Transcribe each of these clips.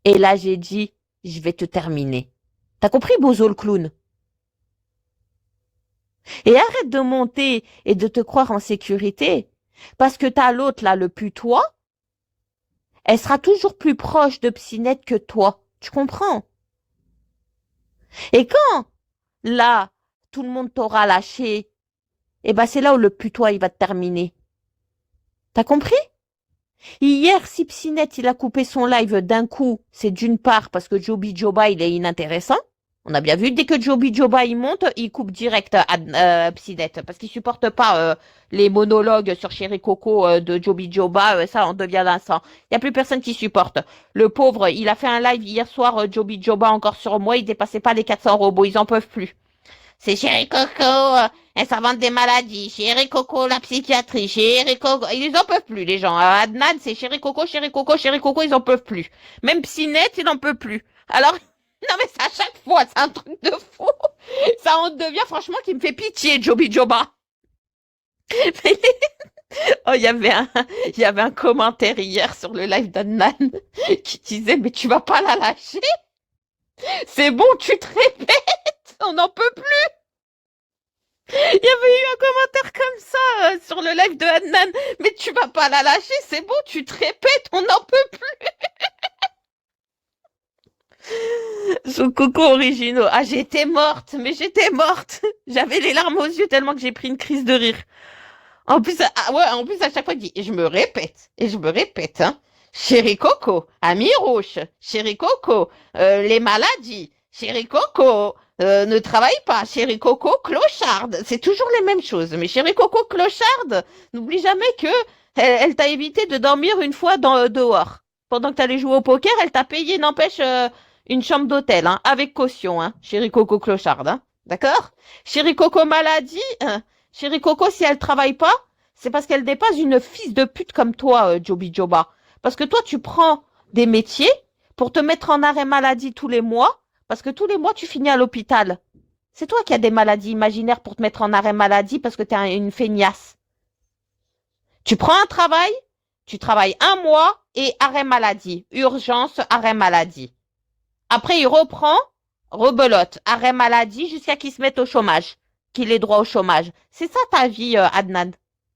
Et là, j'ai dit, je vais te terminer. T'as compris, Bozo le clown? Et arrête de monter et de te croire en sécurité. Parce que t'as l'autre, là, le putois, elle sera toujours plus proche de Psynette que toi. Tu comprends? Et quand, là, tout le monde t'aura lâché, eh ben, c'est là où le putois, il va te terminer. T'as compris? Hier, si Psynette, il a coupé son live d'un coup, c'est d'une part parce que Joby Joba, il est inintéressant. On a bien vu, dès que Joby Joba, il monte, il coupe direct à Psynette parce qu'il supporte pas les monologues sur Chéri Coco de Joby Joba, ça, on devient l'instant. Il y a plus personne qui supporte. Le pauvre, il a fait un live hier soir, Joby Joba encore sur moi, il dépassait pas les 400 robots, ils en peuvent plus. C'est Chéri Coco, elle s'invente des maladies. Chéri Coco, la psychiatrie. Chéri Coco, ils en peuvent plus, les gens. Adnan, c'est Chéri Coco, Chéri Coco, Chéri Coco, ils en peuvent plus. Même Psynette, il en peut plus. Alors, non mais c'est à chaque fois, c'est un truc de fou. Ça en devient franchement qui me fait pitié, Joby Joba. Oh, il y avait un commentaire hier sur le live d'Adnan qui disait, mais tu vas pas la lâcher? C'est bon, tu te répètes, on n'en peut plus. Il y avait eu un commentaire comme ça sur le live de Adnan. Mais tu vas pas la lâcher, c'est bon, tu te répètes, on n'en peut plus. Son coco originaux. Ah, j'étais morte, mais j'étais morte. J'avais les larmes aux yeux tellement que j'ai pris une crise de rire. En plus, ouais, en plus à chaque fois, il dit, et je me répète, hein. Chéri Coco, ami rouge, Chéri Coco, les maladies, Chéri Coco, ne travaille pas, Chéri Coco, clocharde. C'est toujours les mêmes choses. Mais Chéri Coco, clocharde, n'oublie jamais que elle t'a évité de dormir une fois dehors. Pendant que t'allais jouer au poker, elle t'a payé, n'empêche, une chambre d'hôtel, hein, avec caution, hein, Chéri Coco, clocharde, hein. D'accord? Chéri Coco, maladie, Chéri Coco, si elle travaille pas, c'est parce qu'elle dépasse une fille de pute comme toi, Joby Joba. Parce que toi, tu prends des métiers pour te mettre en arrêt maladie tous les mois, parce que tous les mois, tu finis à l'hôpital. C'est toi qui as des maladies imaginaires pour te mettre en arrêt maladie parce que tu es une feignasse. Tu prends un travail, tu travailles un mois et arrêt maladie. Urgence, arrêt maladie. Après, il reprend, rebelote, arrêt maladie jusqu'à qu'il se mette au chômage, qu'il ait droit au chômage. C'est ça ta vie, Adnan.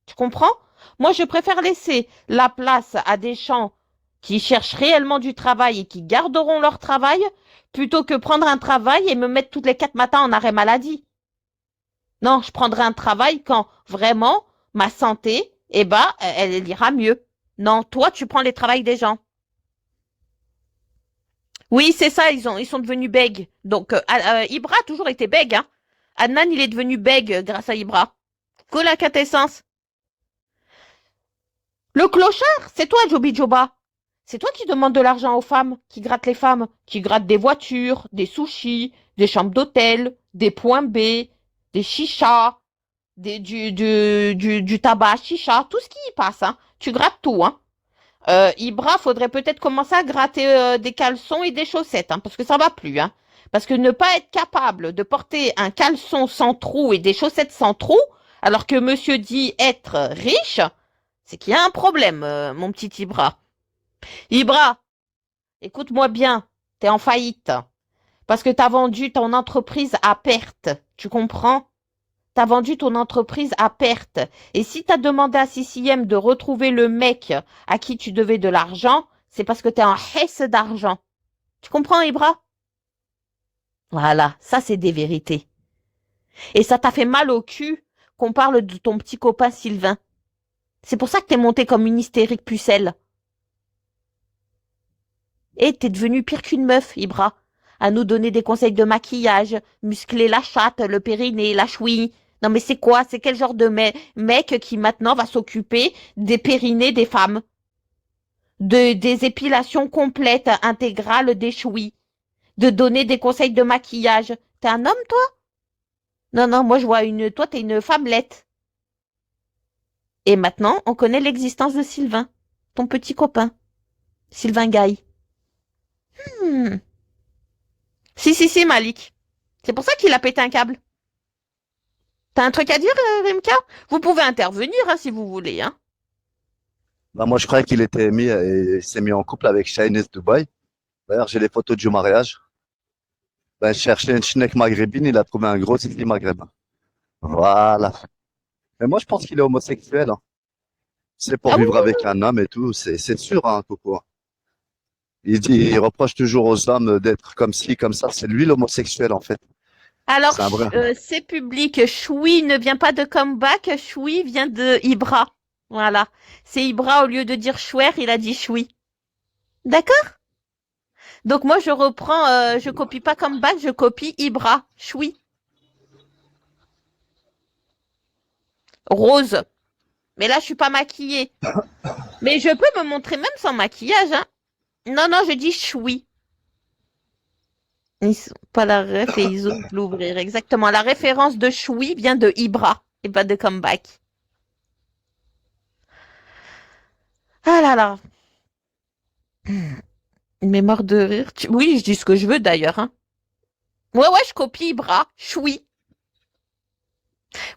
Tu comprends? Moi, je préfère laisser la place à des gens qui cherchent réellement du travail et qui garderont leur travail plutôt que prendre un travail et me mettre toutes les 4 matins en arrêt maladie. Non, je prendrai un travail quand vraiment ma santé, eh ben, elle ira mieux. Non, toi, tu prends les travails des gens. Oui, c'est ça, ils sont devenus bègues. Donc, Ibra a toujours été bègue, hein. Adnan, il est devenu bègue grâce à Ibra. Que la quintessence. Le clochard, c'est toi, Joby Joba. C'est toi qui demande de l'argent aux femmes, qui gratte les femmes, qui gratte des voitures, des sushis, des chambres d'hôtel, des points B, des chichas, du tabac chicha, tout ce qui y passe, hein. Tu grattes tout, hein. Ibra, faudrait peut-être commencer à gratter des caleçons et des chaussettes, hein, parce que ça va plus, hein. Parce que ne pas être capable de porter un caleçon sans trou et des chaussettes sans trou, alors que monsieur dit être riche, c'est qu'il y a un problème, mon petit Ibra. Ibra, écoute-moi bien, t'es en faillite. Parce que t'as vendu ton entreprise à perte. Tu comprends? T'as vendu ton entreprise à perte. Et si t'as demandé à CCM de retrouver le mec à qui tu devais de l'argent, c'est parce que t'es en hesse d'argent. Tu comprends, Ibra? Voilà, ça c'est des vérités. Et ça t'a fait mal au cul qu'on parle de ton petit copain Sylvain. C'est pour ça que t'es monté comme une hystérique pucelle. Et t'es devenu pire qu'une meuf, Ibra. À nous donner des conseils de maquillage, muscler la chatte, le périnée, la chouille. Non mais c'est quoi? C'est quel genre de mec qui maintenant va s'occuper des périnées des femmes? Des épilations complètes, intégrales des chouilles? De donner des conseils de maquillage? T'es un homme, toi? Non, non, moi je vois toi t'es une femmelette. Et maintenant, on connaît l'existence de Sylvain, ton petit copain. Sylvain Gaille. Hmm. Si, Malik. C'est pour ça qu'il a pété un câble. T'as un truc à dire, Rimka? Vous pouvez intervenir, hein, si vous voulez, hein. Bah, moi, je croyais qu'il était il s'est mis en couple avec Shahnez Dubaï. D'ailleurs, j'ai les photos du mariage. Ben, je cherchais une schneck maghrébine, il a trouvé un gros Sidi maghrébin. Voilà. Mais moi, je pense qu'il est homosexuel, hein. C'est pour Ah oui, vivre avec un homme et tout, c'est sûr, hein, Coco. Il reproche toujours aux hommes d'être comme ci, comme ça. C'est lui l'homosexuel, en fait. alors, C'est un vrai. c'est public. Choui ne vient pas de comeback. Choui vient de Ibra. Voilà. C'est Ibra, au lieu de dire chouer, il a dit choui. D'accord? Donc moi, je reprends, je copie pas comeback, je copie Ibra. Choui. Rose. Mais là, je suis pas maquillée. Mais je peux me montrer même sans maquillage, hein. Non, non, je dis choui. Ils sont pas la ref et ils osent l'ouvrir. Exactement. La référence de choui vient de Ibra et pas de comeback. Ah là là. Une mémoire de rire. Oui, je dis ce que je veux d'ailleurs, hein. Ouais, ouais, je copie Ibra. Choui.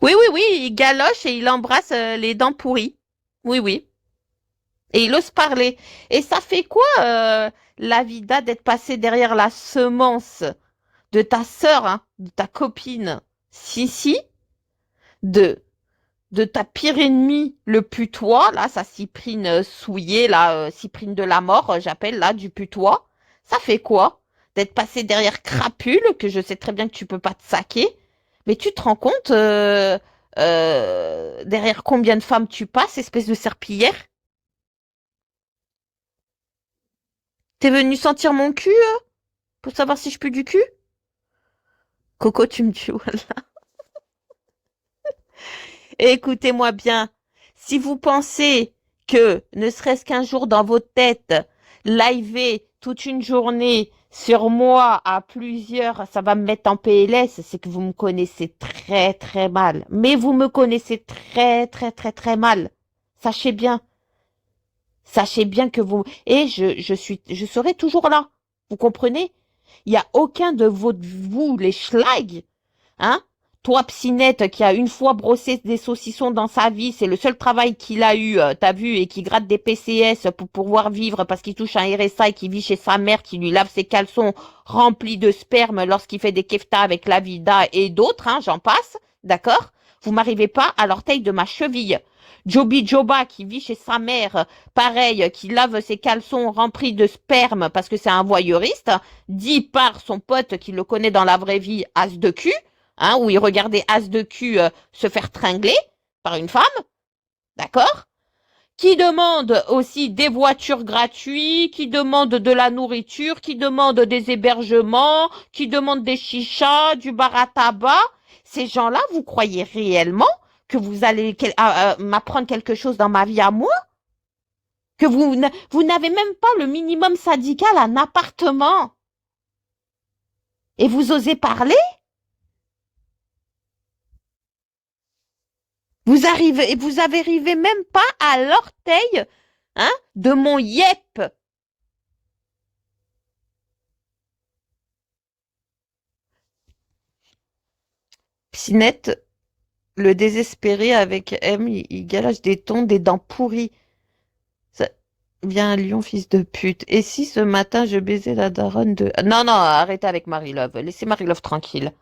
Oui, oui, oui, il galoche et il embrasse les dents pourries. Oui, oui. Et il ose parler. Et ça fait quoi, la vida, d'être passé derrière la semence de ta sœur, hein, de ta copine Sissi, de, de ta pire ennemie, le putois, là, sa Cyprine souillée, là, Cyprine de la mort, j'appelle, là, du putois. Ça fait quoi? D'être passé derrière Crapule, que je sais très bien que tu peux pas te saquer. Mais tu te rends compte, derrière combien de femmes tu passes, espèce de serpillière? T'es venu sentir mon cul, pour savoir si je pue du cul? Coco, tu me tues, voilà. Écoutez-moi bien. Si vous pensez que, ne serait-ce qu'un jour dans votre tête, liver toute une journée sur moi à plusieurs, ça va me mettre en PLS, c'est que vous me connaissez très très mal. Mais vous me connaissez très très très très mal. Sachez bien. Sachez bien que vous... Et je serai toujours là. Vous comprenez? Il n'y a aucun de vous, les schlags, hein? Toi, Psinette, qui a une fois brossé des saucissons dans sa vie, c'est le seul travail qu'il a eu, t'as vu, et qui gratte des PCS pour pouvoir vivre parce qu'il touche un RSA et qui vit chez sa mère, qui lui lave ses caleçons remplis de sperme lorsqu'il fait des keftas avec la vida et d'autres, hein, j'en passe, d'accord? Vous m'arrivez pas à l'orteil de ma cheville. Joby Joba, qui vit chez sa mère, pareil, qui lave ses caleçons remplis de sperme parce que c'est un voyeuriste, dit par son pote qui le connaît dans la vraie vie, as de cul, hein, où il regardait as de cul se faire tringler par une femme, d'accord? Qui demande aussi des voitures gratuites, qui demande de la nourriture, qui demande des hébergements, qui demande des chichas, du bar à tabac. Ces gens-là, vous croyez réellement que vous allez m'apprendre quelque chose dans ma vie à moi? Que vous n'avez même pas le minimum syndical, un appartement? Et vous osez parler? Vous avez arrivé même pas à l'orteil, hein, de mon yep. Pinette, le désespéré avec M, il galoche des tons, des dents pourries. Ça... Viens, lion, fils de pute. Et si ce matin je baisais la daronne de... Non, non, arrêtez avec Marie-Love. Laissez Marie-Love tranquille.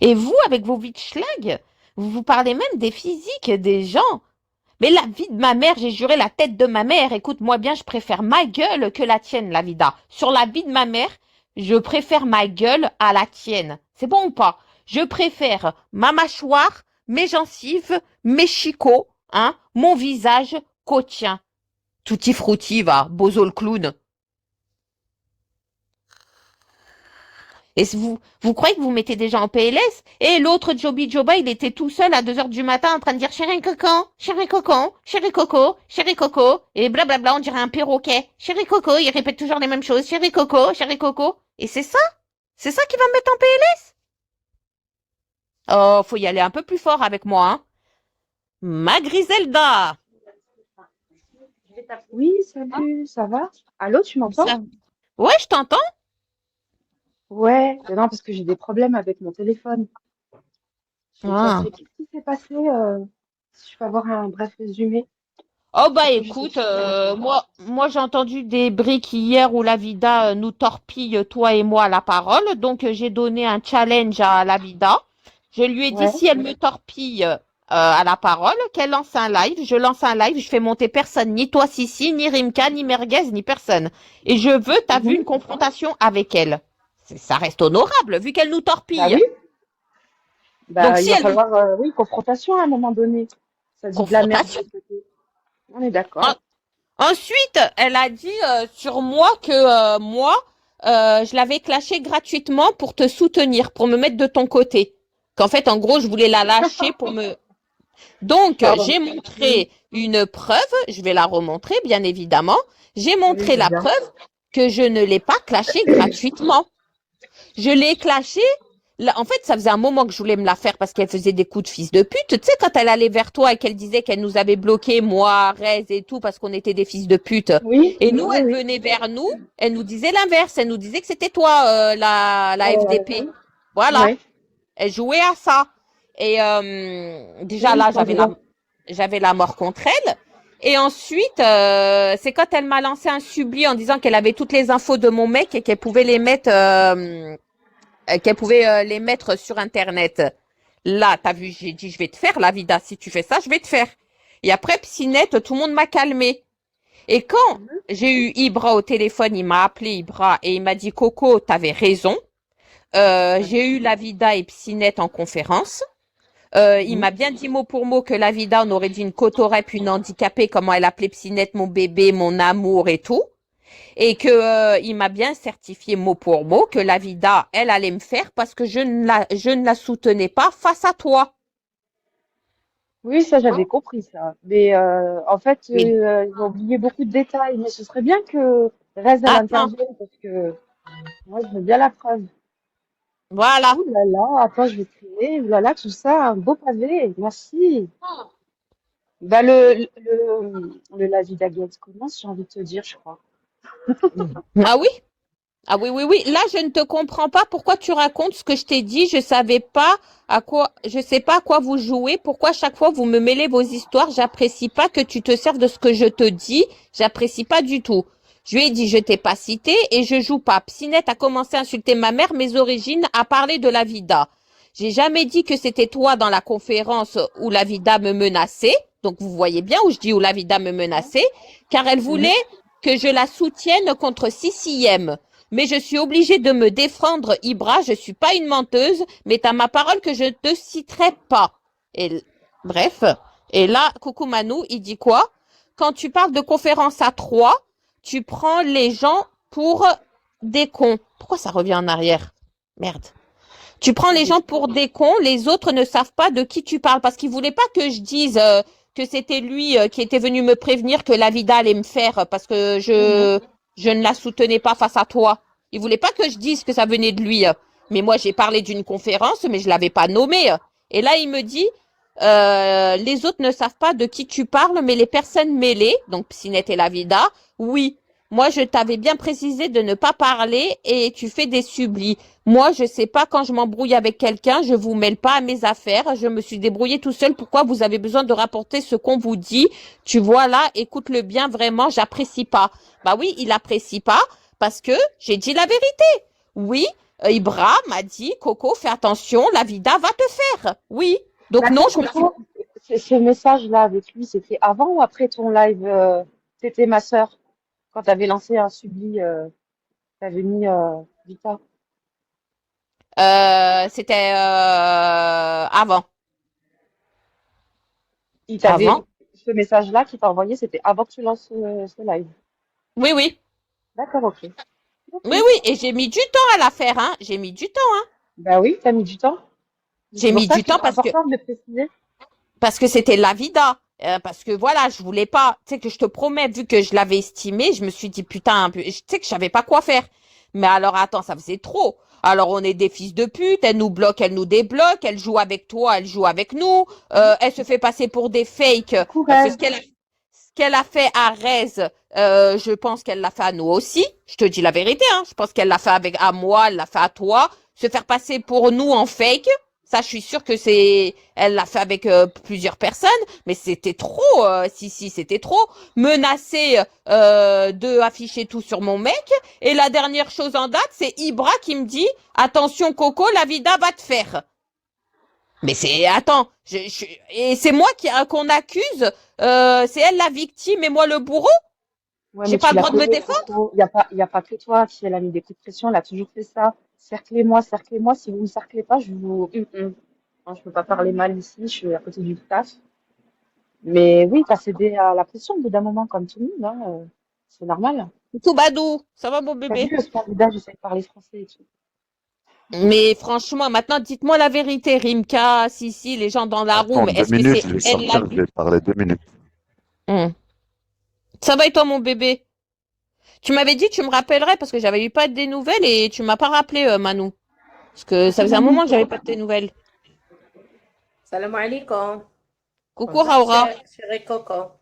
Et vous, avec vos vies de schlag, vous vous parlez même des physiques des gens. Mais la vie de ma mère, j'ai juré la tête de ma mère. Écoute-moi bien, je préfère ma gueule que la tienne, la vida. Sur la vie de ma mère, je préfère ma gueule à la tienne. C'est bon ou pas? Je préfère ma mâchoire, mes gencives, mes chicots, hein, mon visage qu'au tien. Tutti frutti, va, bozo le clown. Et vous croyez que vous mettez des gens en PLS? Et l'autre Joby Joba, il était tout seul à 2 heures du matin en train de dire chéri cocon, chéri cocon, chéri coco, chéri coco, et blablabla, on dirait un perroquet. Chéri coco, il répète toujours les mêmes choses. Chéri coco, chéri coco. Et c'est ça? C'est ça qui va me mettre en PLS? Oh, faut y aller un peu plus fort avec moi, hein. Ma Griselda. Oui, salut, ça va? Allô, tu m'entends? Ça... Ouais, je t'entends. Ouais, non, parce que j'ai des problèmes avec mon téléphone. Je vais Ah. t'appeler. Qu'est-ce qui s'est passé? Si je peux avoir un bref résumé. Oh bah Qu'est-ce que je t'ai écoute, fait comme erreur? moi j'ai entendu des briques hier où la Vida nous torpille, toi et moi, la parole. Donc j'ai donné un challenge à la Vida. Je lui ai dit Ouais. si elle me torpille à la parole, qu'elle lance un live. Je lance un live, je fais monter personne, ni toi Sissi, ni Rimka, ni Merguez, ni personne. Et je veux, t'as vu, Mhm. une confrontation avec elle. Ça reste honorable vu qu'elle nous Bah torpille. oui. Donc Bah, il si va elle nous falloir, oui, confrontation à un moment donné. Ça dit de la merde de confrontation. l'autre côté. On est d'accord. Ensuite, elle a dit sur moi que moi, je l'avais clashé gratuitement pour te soutenir, pour me mettre de ton côté. Qu'en fait, en gros, je voulais la lâcher pour me... Donc, Pardon. j'ai Mhm. montré une preuve, je vais la remontrer, bien évidemment. J'ai Oui, montré je veux la bien. preuve que je ne l'ai pas clashé gratuitement. Je l'ai clashé. En fait, ça faisait un moment que je voulais me la faire parce qu'elle faisait des coups de fils de pute. Tu sais, quand elle allait vers toi et qu'elle disait qu'elle nous avait bloqués, moi, Rez et tout, parce qu'on était des fils de pute. Oui, Et nous, oui, elle oui. venait vers nous, elle nous disait l'inverse. Elle nous disait que c'était toi, la FDP. Ouais. Voilà. Ouais. Elle jouait à ça. Et déjà Oui, là, moi, je vois. j'avais la mort contre elle. Et ensuite, c'est quand elle m'a lancé un subli en disant qu'elle avait toutes les infos de mon mec et qu'elle pouvait les mettre sur Internet. Là, t'as vu, j'ai dit, je vais te faire la vida. Si tu fais ça, je vais te faire. Et après, Psynette, tout le monde m'a calmé. Et quand Mhm. j'ai eu Ibra au téléphone, il m'a appelé Ibra et il m'a dit, Coco, t'avais raison. J'ai eu la vida et Psynette en conférence. Il Mhm. m'a bien dit mot pour mot que la vida, on aurait dit une cotorep, une handicapée, comment elle appelait Psynette, mon bébé, mon amour et tout. Et que il m'a bien certifié mot pour mot que la vida, elle allait me faire parce que je ne la soutenais pas face à toi. Oui, ça, j'avais compris ça. Mais en fait, Mais ils ont oublié beaucoup de détails. Mais ce serait bien que Rez, elle attends, intervienne parce que moi, je veux bien la preuve. voilà. Ouh là là, attends, je vais crier. Ouh là là, tout ça, un beau pavé. Merci. Bah, la vie d'Agathe commence, j'ai envie de te dire, je crois. Ah oui? Ah oui, oui, oui. Là, je ne te comprends pas pourquoi tu racontes ce que je t'ai dit. Je savais pas je sais pas à quoi vous jouez. Pourquoi chaque fois vous me mêlez vos histoires? J'apprécie pas que tu te serves de ce que je te dis. J'apprécie pas du tout. Je lui ai dit, je t'ai pas cité et je joue pas. Psynette a commencé à insulter ma mère, mes origines, à parler de la vida. J'ai jamais dit que c'était toi dans la conférence où la vida me menaçait. Donc vous voyez bien où je dis où la vida me menaçait, car elle voulait Mhm. que je la soutienne contre CCM. Mais je suis obligée de me défendre, Ibra. Je suis pas une menteuse, mais t'as ma parole que je ne te citerai pas. Et bref. Et là, coucou Manou, il dit quoi? Quand tu parles de conférence à trois, tu prends les gens pour des cons. Pourquoi ça revient en arrière? Merde. Tu prends les gens pour des cons, les autres ne savent pas de qui tu parles parce qu'ils voulaient pas que je dise que c'était lui qui était venu me prévenir que la vida allait me faire parce que Mhm. je ne la soutenais pas face à toi. Ils voulaient pas que je dise que ça venait de lui. Mais moi j'ai parlé d'une conférence mais je l'avais pas nommé. Et là il me dit les autres ne savent pas de qui tu parles mais les personnes mêlées, donc Psynette et la vida, oui. Moi, je t'avais bien précisé de ne pas parler et tu fais des sublis. Moi, je sais pas quand je m'embrouille avec quelqu'un, je vous mêle pas à mes affaires. Je me suis débrouillée tout seul. Pourquoi vous avez besoin de rapporter ce qu'on vous dit? Tu vois là, écoute-le bien, vraiment, j'apprécie pas. Bah oui, il apprécie pas parce que j'ai dit la vérité. Oui, Ibra m'a dit, Coco, fais attention, la vida va te faire. Oui. Mais Donc non, attends, je me suis... Coco, ce message-là avec lui, c'était avant ou après ton live C'était ma sœur, quand tu avais lancé un subli, t'avais mis Vita. C'était avant. Il Avant? t'avait, ce message-là qu'il t'a envoyé, c'était avant que tu lances ce live. Oui, oui. D'accord, ok. Ok. Oui, oui. Et j'ai mis du temps à la faire, hein. J'ai mis du temps, hein. Bah oui, t'as mis du temps. J'ai C'est pour mis ça du que temps c'est important de le préciser. parce que c'était la vida. Parce que voilà, je voulais pas, tu sais que je te promets, vu que je l'avais estimé, je me suis dit putain, tu sais que je savais pas quoi faire. Mais alors attends, ça faisait trop. Alors on est des fils de pute, elle nous bloque, elle nous débloque, elle joue avec toi, elle joue avec nous, elle se fait passer pour des fakes Coucou parce que Rez. ce qu'elle a fait à Rez, je pense qu'elle l'a fait à nous aussi. Je te dis la vérité, hein. Je pense qu'elle l'a fait avec à moi, elle l'a fait à toi. Se faire passer pour nous en fake, Ça, je suis sûre que elle l'a fait avec plusieurs personnes, mais c'était trop, si, c'était trop. Menacer de afficher tout sur mon mec. Et la dernière chose en date, c'est Ibra qui me dit, attention Coco, la vida va te faire. Mais attends, et c'est moi qu'on accuse, c'est elle la victime et moi le bourreau. Ouais, J'ai mais pas tu le la droit de me connais, défendre. Coco. Il y a pas que toi. Si elle a mis des coups de pression, elle a toujours fait ça. Cerclez-moi. Si vous ne cerclez pas, je vous. Non, je peux pas parler mal ici. Je suis à côté du taf. Mais oui, t'as cédé à la pression au bout d'un moment, comme tout le monde, hein. C'est normal. Tout badou, ça va mon T'as bébé? vu, ce candidat, j'essaie de parler français et tout. Mais franchement, maintenant, dites-moi la vérité, Rimka, si, les gens dans la Attends room, 2 minutes, est-ce je que vais c'est elle la sortir, je victime? vais parler 2 minutes. Ça va et toi, mon bébé? Tu m'avais dit, tu me rappellerais parce que j'avais eu pas des nouvelles et tu m'as pas rappelé, Manou. Parce que ça Coucou faisait un Manu. moment que j'avais pas de tes nouvelles. Salam alaikum. Coucou, Bonjour, Raura. chérie Coco.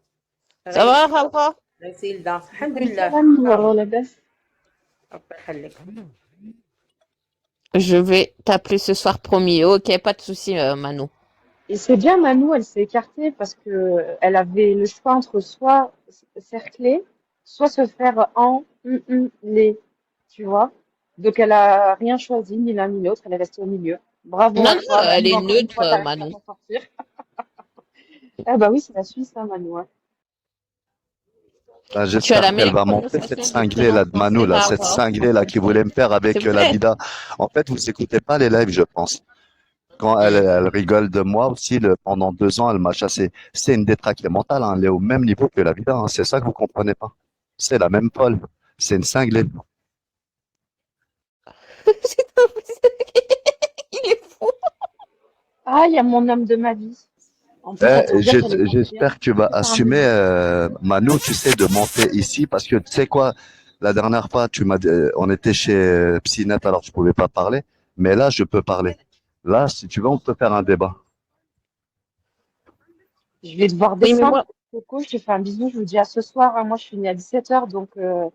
Ça Chérie, va, Raura? Zilda. عليكم Alhamdulillah. السلام Ça va. والله لاباس. Allah يخليك. Je vais t'appeler ce soir, promis. Ok, pas de souci, Manou. Et c'est bien, Manu, elle s'est écartée parce que elle avait le choix entre soit cercler, soit se faire les, tu vois. Donc elle a rien choisi, ni l'un ni l'autre, elle est restée au milieu. Bravo Non, à non, toi, elle Manu, est encore une neutre, fois, t'as réussi à Manou. t'en sortir. Ah bah oui, c'est la Suisse, hein, Manu, hein. Ben, Tu as la j'espère qu'elle meilleure va monter cette prononciation du cinglée prénom là de Manu, français, là, cette Raura. cinglée là qui voulait me faire C'est avec la vrai. vida. En fait, vous écoutez pas les lives, je pense. Quand elle rigole de moi aussi, pendant 2 ans, elle m'a chassé. C'est une détraquée mentale, hein, elle est au même niveau que la vida, hein. C'est ça que vous comprenez pas. C'est la même folle. C'est une cinglée. Il est fou. Ah, il y a mon homme de ma vie. En plus, ça tombe bien, j'allais t'en dire. J'espère que tu vas C'est un assumer, bébé. Manu, tu sais, de monter ici parce que tu sais quoi, la dernière fois, on était chez Psynet, alors je pouvais pas parler, mais là, je peux parler. Là, si tu veux, on peut faire un débat. Je vais devoir Oui, mais descendre. moi, Coco, je te fais un bisou, je vous dis à ce soir, hein. Moi, je finis à 17h, donc vous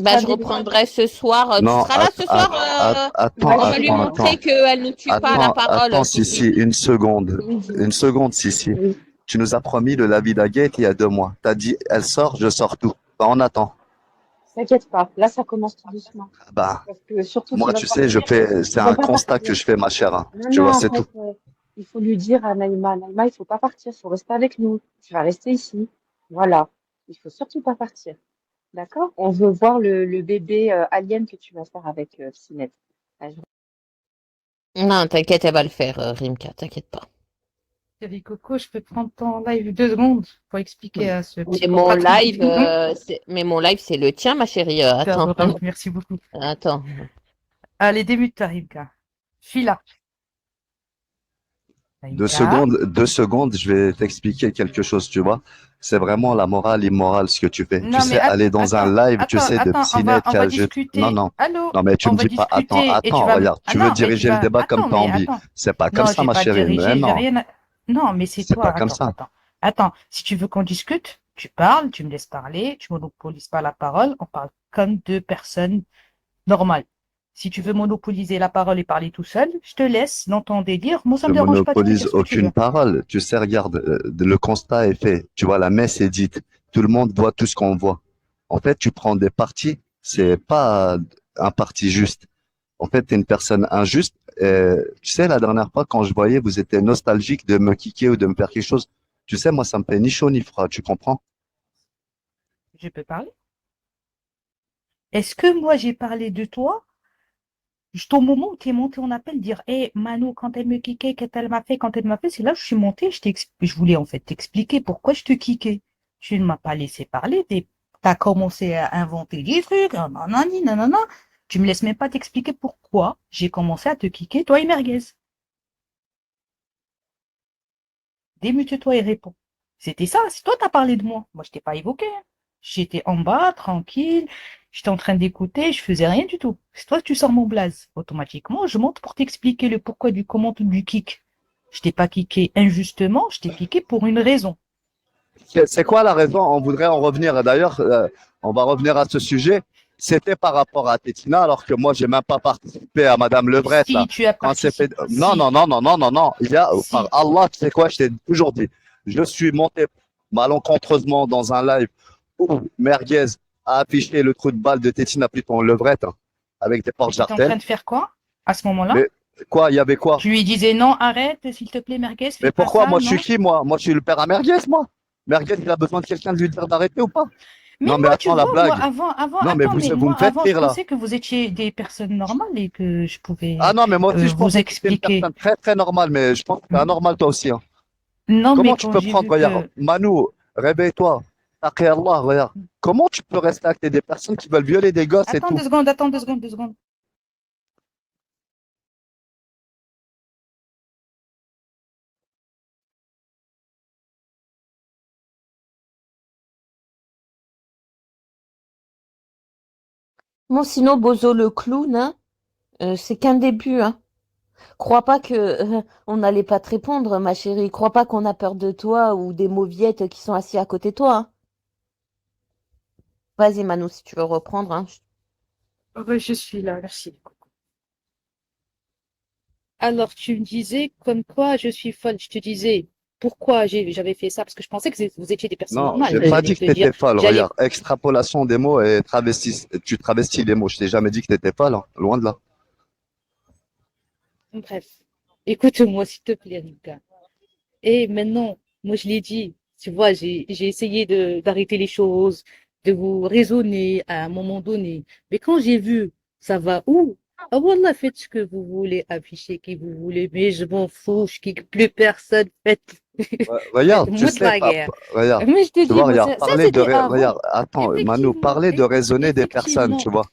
bah, je savez déjà. reprendrai ce soir. Tu Non, seras là ce soir? Ouais, On je va lui serai là. montrer qu'elle ne tue pas la parole, Sissi, Sissi. une seconde. Oui, Une seconde, Sissi. oui. Tu nous as promis le Lavida Gate il y a 2 mois. T'as dit, elle sort, je sors tout. Bah, on attend. T'inquiète pas, là ça commence tout doucement. Bah, Parce que surtout qu'il moi, va tu sais, sortir, c'est il va un pas constat partir. que je fais, ma chère, hein. Non, Tu non, vois, en c'est fait, tout. il faut lui dire à Naïma, Naïma, il faut pas partir, il faut rester avec nous. Tu vas rester ici. Voilà. Il faut surtout pas partir. D'accord? On veut voir le bébé alien que tu vas faire avec Sinette. Ah, Non, t'inquiète, elle va le faire, Rimka, t'inquiète pas. Chérie Coco, je peux prendre ton live 2 secondes pour expliquer à ce Mais mon psychopathe live, bidon. c'est le tien, ma chérie. Attends, Adorable, merci beaucoup. attends. Allez, débute ta Rimka. Fila. 2 secondes, je vais t'expliquer quelque chose, tu vois. C'est vraiment la morale immorale ce que tu fais. Tu Non, mais sais, aller dans un live, tu sais, de Psynet, on va Non, discuter. non. Allô? Non, mais tu On me va dis pas, attends, discuter et tu attends, vas me... regarde. Ah Tu veux non, mais tu diriger le vas... débat comme Attends, t'as mais envie. attends. C'est pas comme Non, ça, j'ai ma pas chérie. Mais dirigé, j'ai non, rien à... Non, mais c'est c'est toi. pas comme ça. Attends. Si tu veux qu'on discute, tu parles, tu me laisses parler, tu monopolises pas la parole, on parle comme deux personnes normales. Si tu veux monopoliser la parole et parler tout seul, je te laisse dans ton délire. Moi, ça Je me dérange pas, tu peux monopolise dire ce que tu aucune veux. parole. Tu sais, regarde, le constat est fait. Tu vois, la messe est dite. Tout le monde voit tout ce qu'on voit. En fait, tu prends des partis. C'est pas un parti juste. En fait, tu es une personne injuste. Tu sais, la dernière fois, quand je voyais, vous étiez nostalgique de me kicker ou de me faire quelque chose. Tu sais, moi, ça me fait ni chaud ni froid. Tu comprends? Je peux parler? Est-ce que moi, j'ai parlé de toi? Juste au moment où tu es monté en appel, dire, hé, Manu, quand elle me kickait, quand elle m'a fait, c'est là où je suis montée, je voulais en fait t'expliquer pourquoi je te kickais. Tu ne m'as pas laissé parler, t'as commencé à inventer des trucs, nanani, nanana. Tu me laisses même pas t'expliquer pourquoi j'ai commencé à te kicker, toi et Merguez. Démute-toi et réponds. C'était ça, c'est toi t'as parlé de moi. Moi, je t'ai pas évoqué, hein. J'étais en bas, tranquille, j'étais en train d'écouter, je faisais rien du tout. C'est toi que tu sors mon blaze. Automatiquement, je monte pour t'expliquer le pourquoi du comment du kick. Je t'ai pas kické injustement, je t'ai kické pour une raison. C'est quoi la raison? On voudrait en revenir. D'ailleurs, on va revenir à ce sujet. c'était par rapport à Tétina, alors que moi, j'ai même pas participé à Madame Levrette, là. Si, tu as Quand c'est fait. participé. Non, Si, non, non, non, non, non, non. Il y a, si. par Allah, tu sais quoi, je t'ai toujours dit. Je suis monté malencontreusement dans un live où Merguez a affiché le trou de balle de Tétina plutôt en Levrette, hein, avec des Et portes tu étais en train jartelles. de faire quoi à ce moment-là? Mais quoi, il y avait quoi? Tu lui disais non, arrête, s'il te plaît, Merguez, Mais fais pas pourquoi? ça, Moi, je suis non? qui, moi? Moi, je suis le père à Merguez, moi. Merguez, il a besoin de quelqu'un de lui dire d'arrêter ou pas? Mais Non, mais moi, tu attends, la vois, moi, blague. Non, mais attends, mais vous me moi, faites avant, je rire, là. pensais que vous étiez des personnes normales et que je Ah pouvais non, mais moi aussi, je vous pensais que c'était une expliquer. personne très, très normale, mais je pense que c'est anormal, toi aussi, hein. Non, mais Comment tu quand peux j'ai prendre, vu regarde, que... Manu, réveille-toi. Taqi Allah, regarde. Comment tu peux respecter des personnes qui veulent violer des gosses et Attends tout? 2 secondes, attends 2 secondes, 2 secondes. Bon, sinon, Bozo le clown, hein, c'est qu'un début, hein. Crois pas que on n'allait pas te répondre, ma chérie. Crois pas qu'on a peur de toi ou des mauviettes qui sont assis à côté de toi, hein. Vas-y, Manu, si tu veux reprendre, hein. Ouais, je suis là, merci. Alors, tu me disais comme quoi je suis folle. Je te disais pourquoi j'avais fait ça, parce que je pensais que vous étiez des personnes Non, normales. j'ai pas J'allais dit que te tu dire, étais folle. j'allais... Regarde, extrapolation des mots et tu travestis les mots. Je t'ai jamais dit que tu étais folle, hein. Loin de là. Bref, écoute-moi, s'il te plaît, Rika. Et maintenant, moi, je l'ai dit, tu vois, j'ai essayé d'arrêter les choses, de vous raisonner à un moment donné. Mais quand j'ai vu, ça va où? Ah, voilà, faites ce que vous voulez, affichez qui vous voulez, mais je m'en fous, je kick plus personne, Regarde, tu faites-moi de sais la pas, guerre. regarde, Mais je te tu dis, vois, moi, regarde, ça c'était avant. regarde, attends, Manu, Effectivement, parler de écoute, raisonner des personnes, tu effectivement. vois.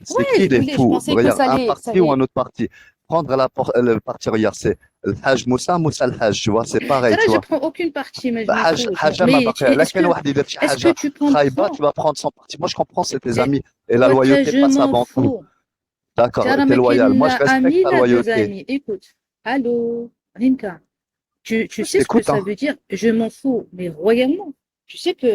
C'est Ouais, qui les je fous? pensais que Regarde, un ça parti ou allait. un autre parti. Prendre le parti, regarde, c'est le Hajj Moussa, Moussa le Hajj, tu vois, c'est pareil, Ça, là, tu je vois. prends aucun parti, mais je Bah, m'en fous. Hajj ما Mais بقي. لكن واحد يدير شي est-ce que حاجة tu خايبة, comprends? tu vas prendre son parti. Moi, je comprends, c'est tes C'est amis. Et la toi, loyauté je passe m'en avant tout. fous. D'accord, Tara t'es loyal. Moi, Makina, je respecte ami, ta là, deux loyauté. amis. Écoute, allô, Rinka, tu Je sais ce que t'écoute, ça hein. veut dire? Je m'en fous, mais royalement. Tu sais que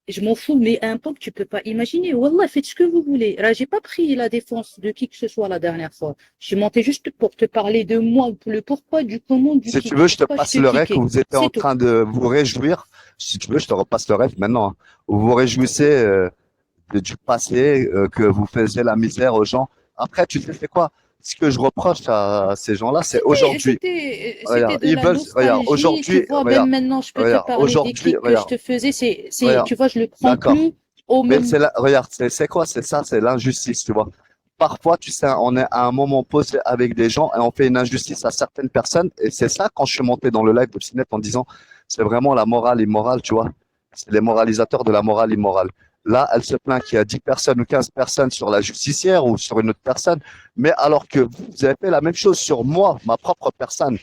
je m'en fous, mais à un point que tu peux pas imaginer. Wallah, faites ce que vous voulez. Là, j'ai pas pris la défense de qui que ce soit la dernière fois. Je suis montée juste pour te parler de moi, pour le pourquoi, du comment, du Si tu qui. veux, je te Pourquoi je passe te le rec où kickais. vous étiez en C'est tout. train de vous réjouir. Si tu veux, je te repasse le rec maintenant, hein. Où vous vous réjouissez du passé, que vous faisiez la misère aux gens. Après, tu sais, c'est quoi? Ce que je reproche à ces gens-là, c'est aujourd'hui. C'était Regarde, de ils la veulent, regarde, nostalgie. Tu aujourd'hui, vois, même maintenant, je peux te parler des aujourd'hui, kicks que je te faisais. regarde, Tu vois, je le prends d'accord. plus au Mais même. regarde, c'est quoi? C'est ça, c'est l'injustice, tu vois. Parfois, tu sais, on est à un moment posé avec des gens et on fait une injustice à certaines personnes. Et c'est ça, quand je suis monté dans le live de Cinet en disant, c'est vraiment la morale immorale, tu vois. C'est les moralisateurs de la morale immorale. Là, elle se plaint qu'il y a 10 personnes ou 15 personnes sur la justicière ou sur une autre personne. Mais alors que vous avez fait la même chose sur moi, ma propre personne,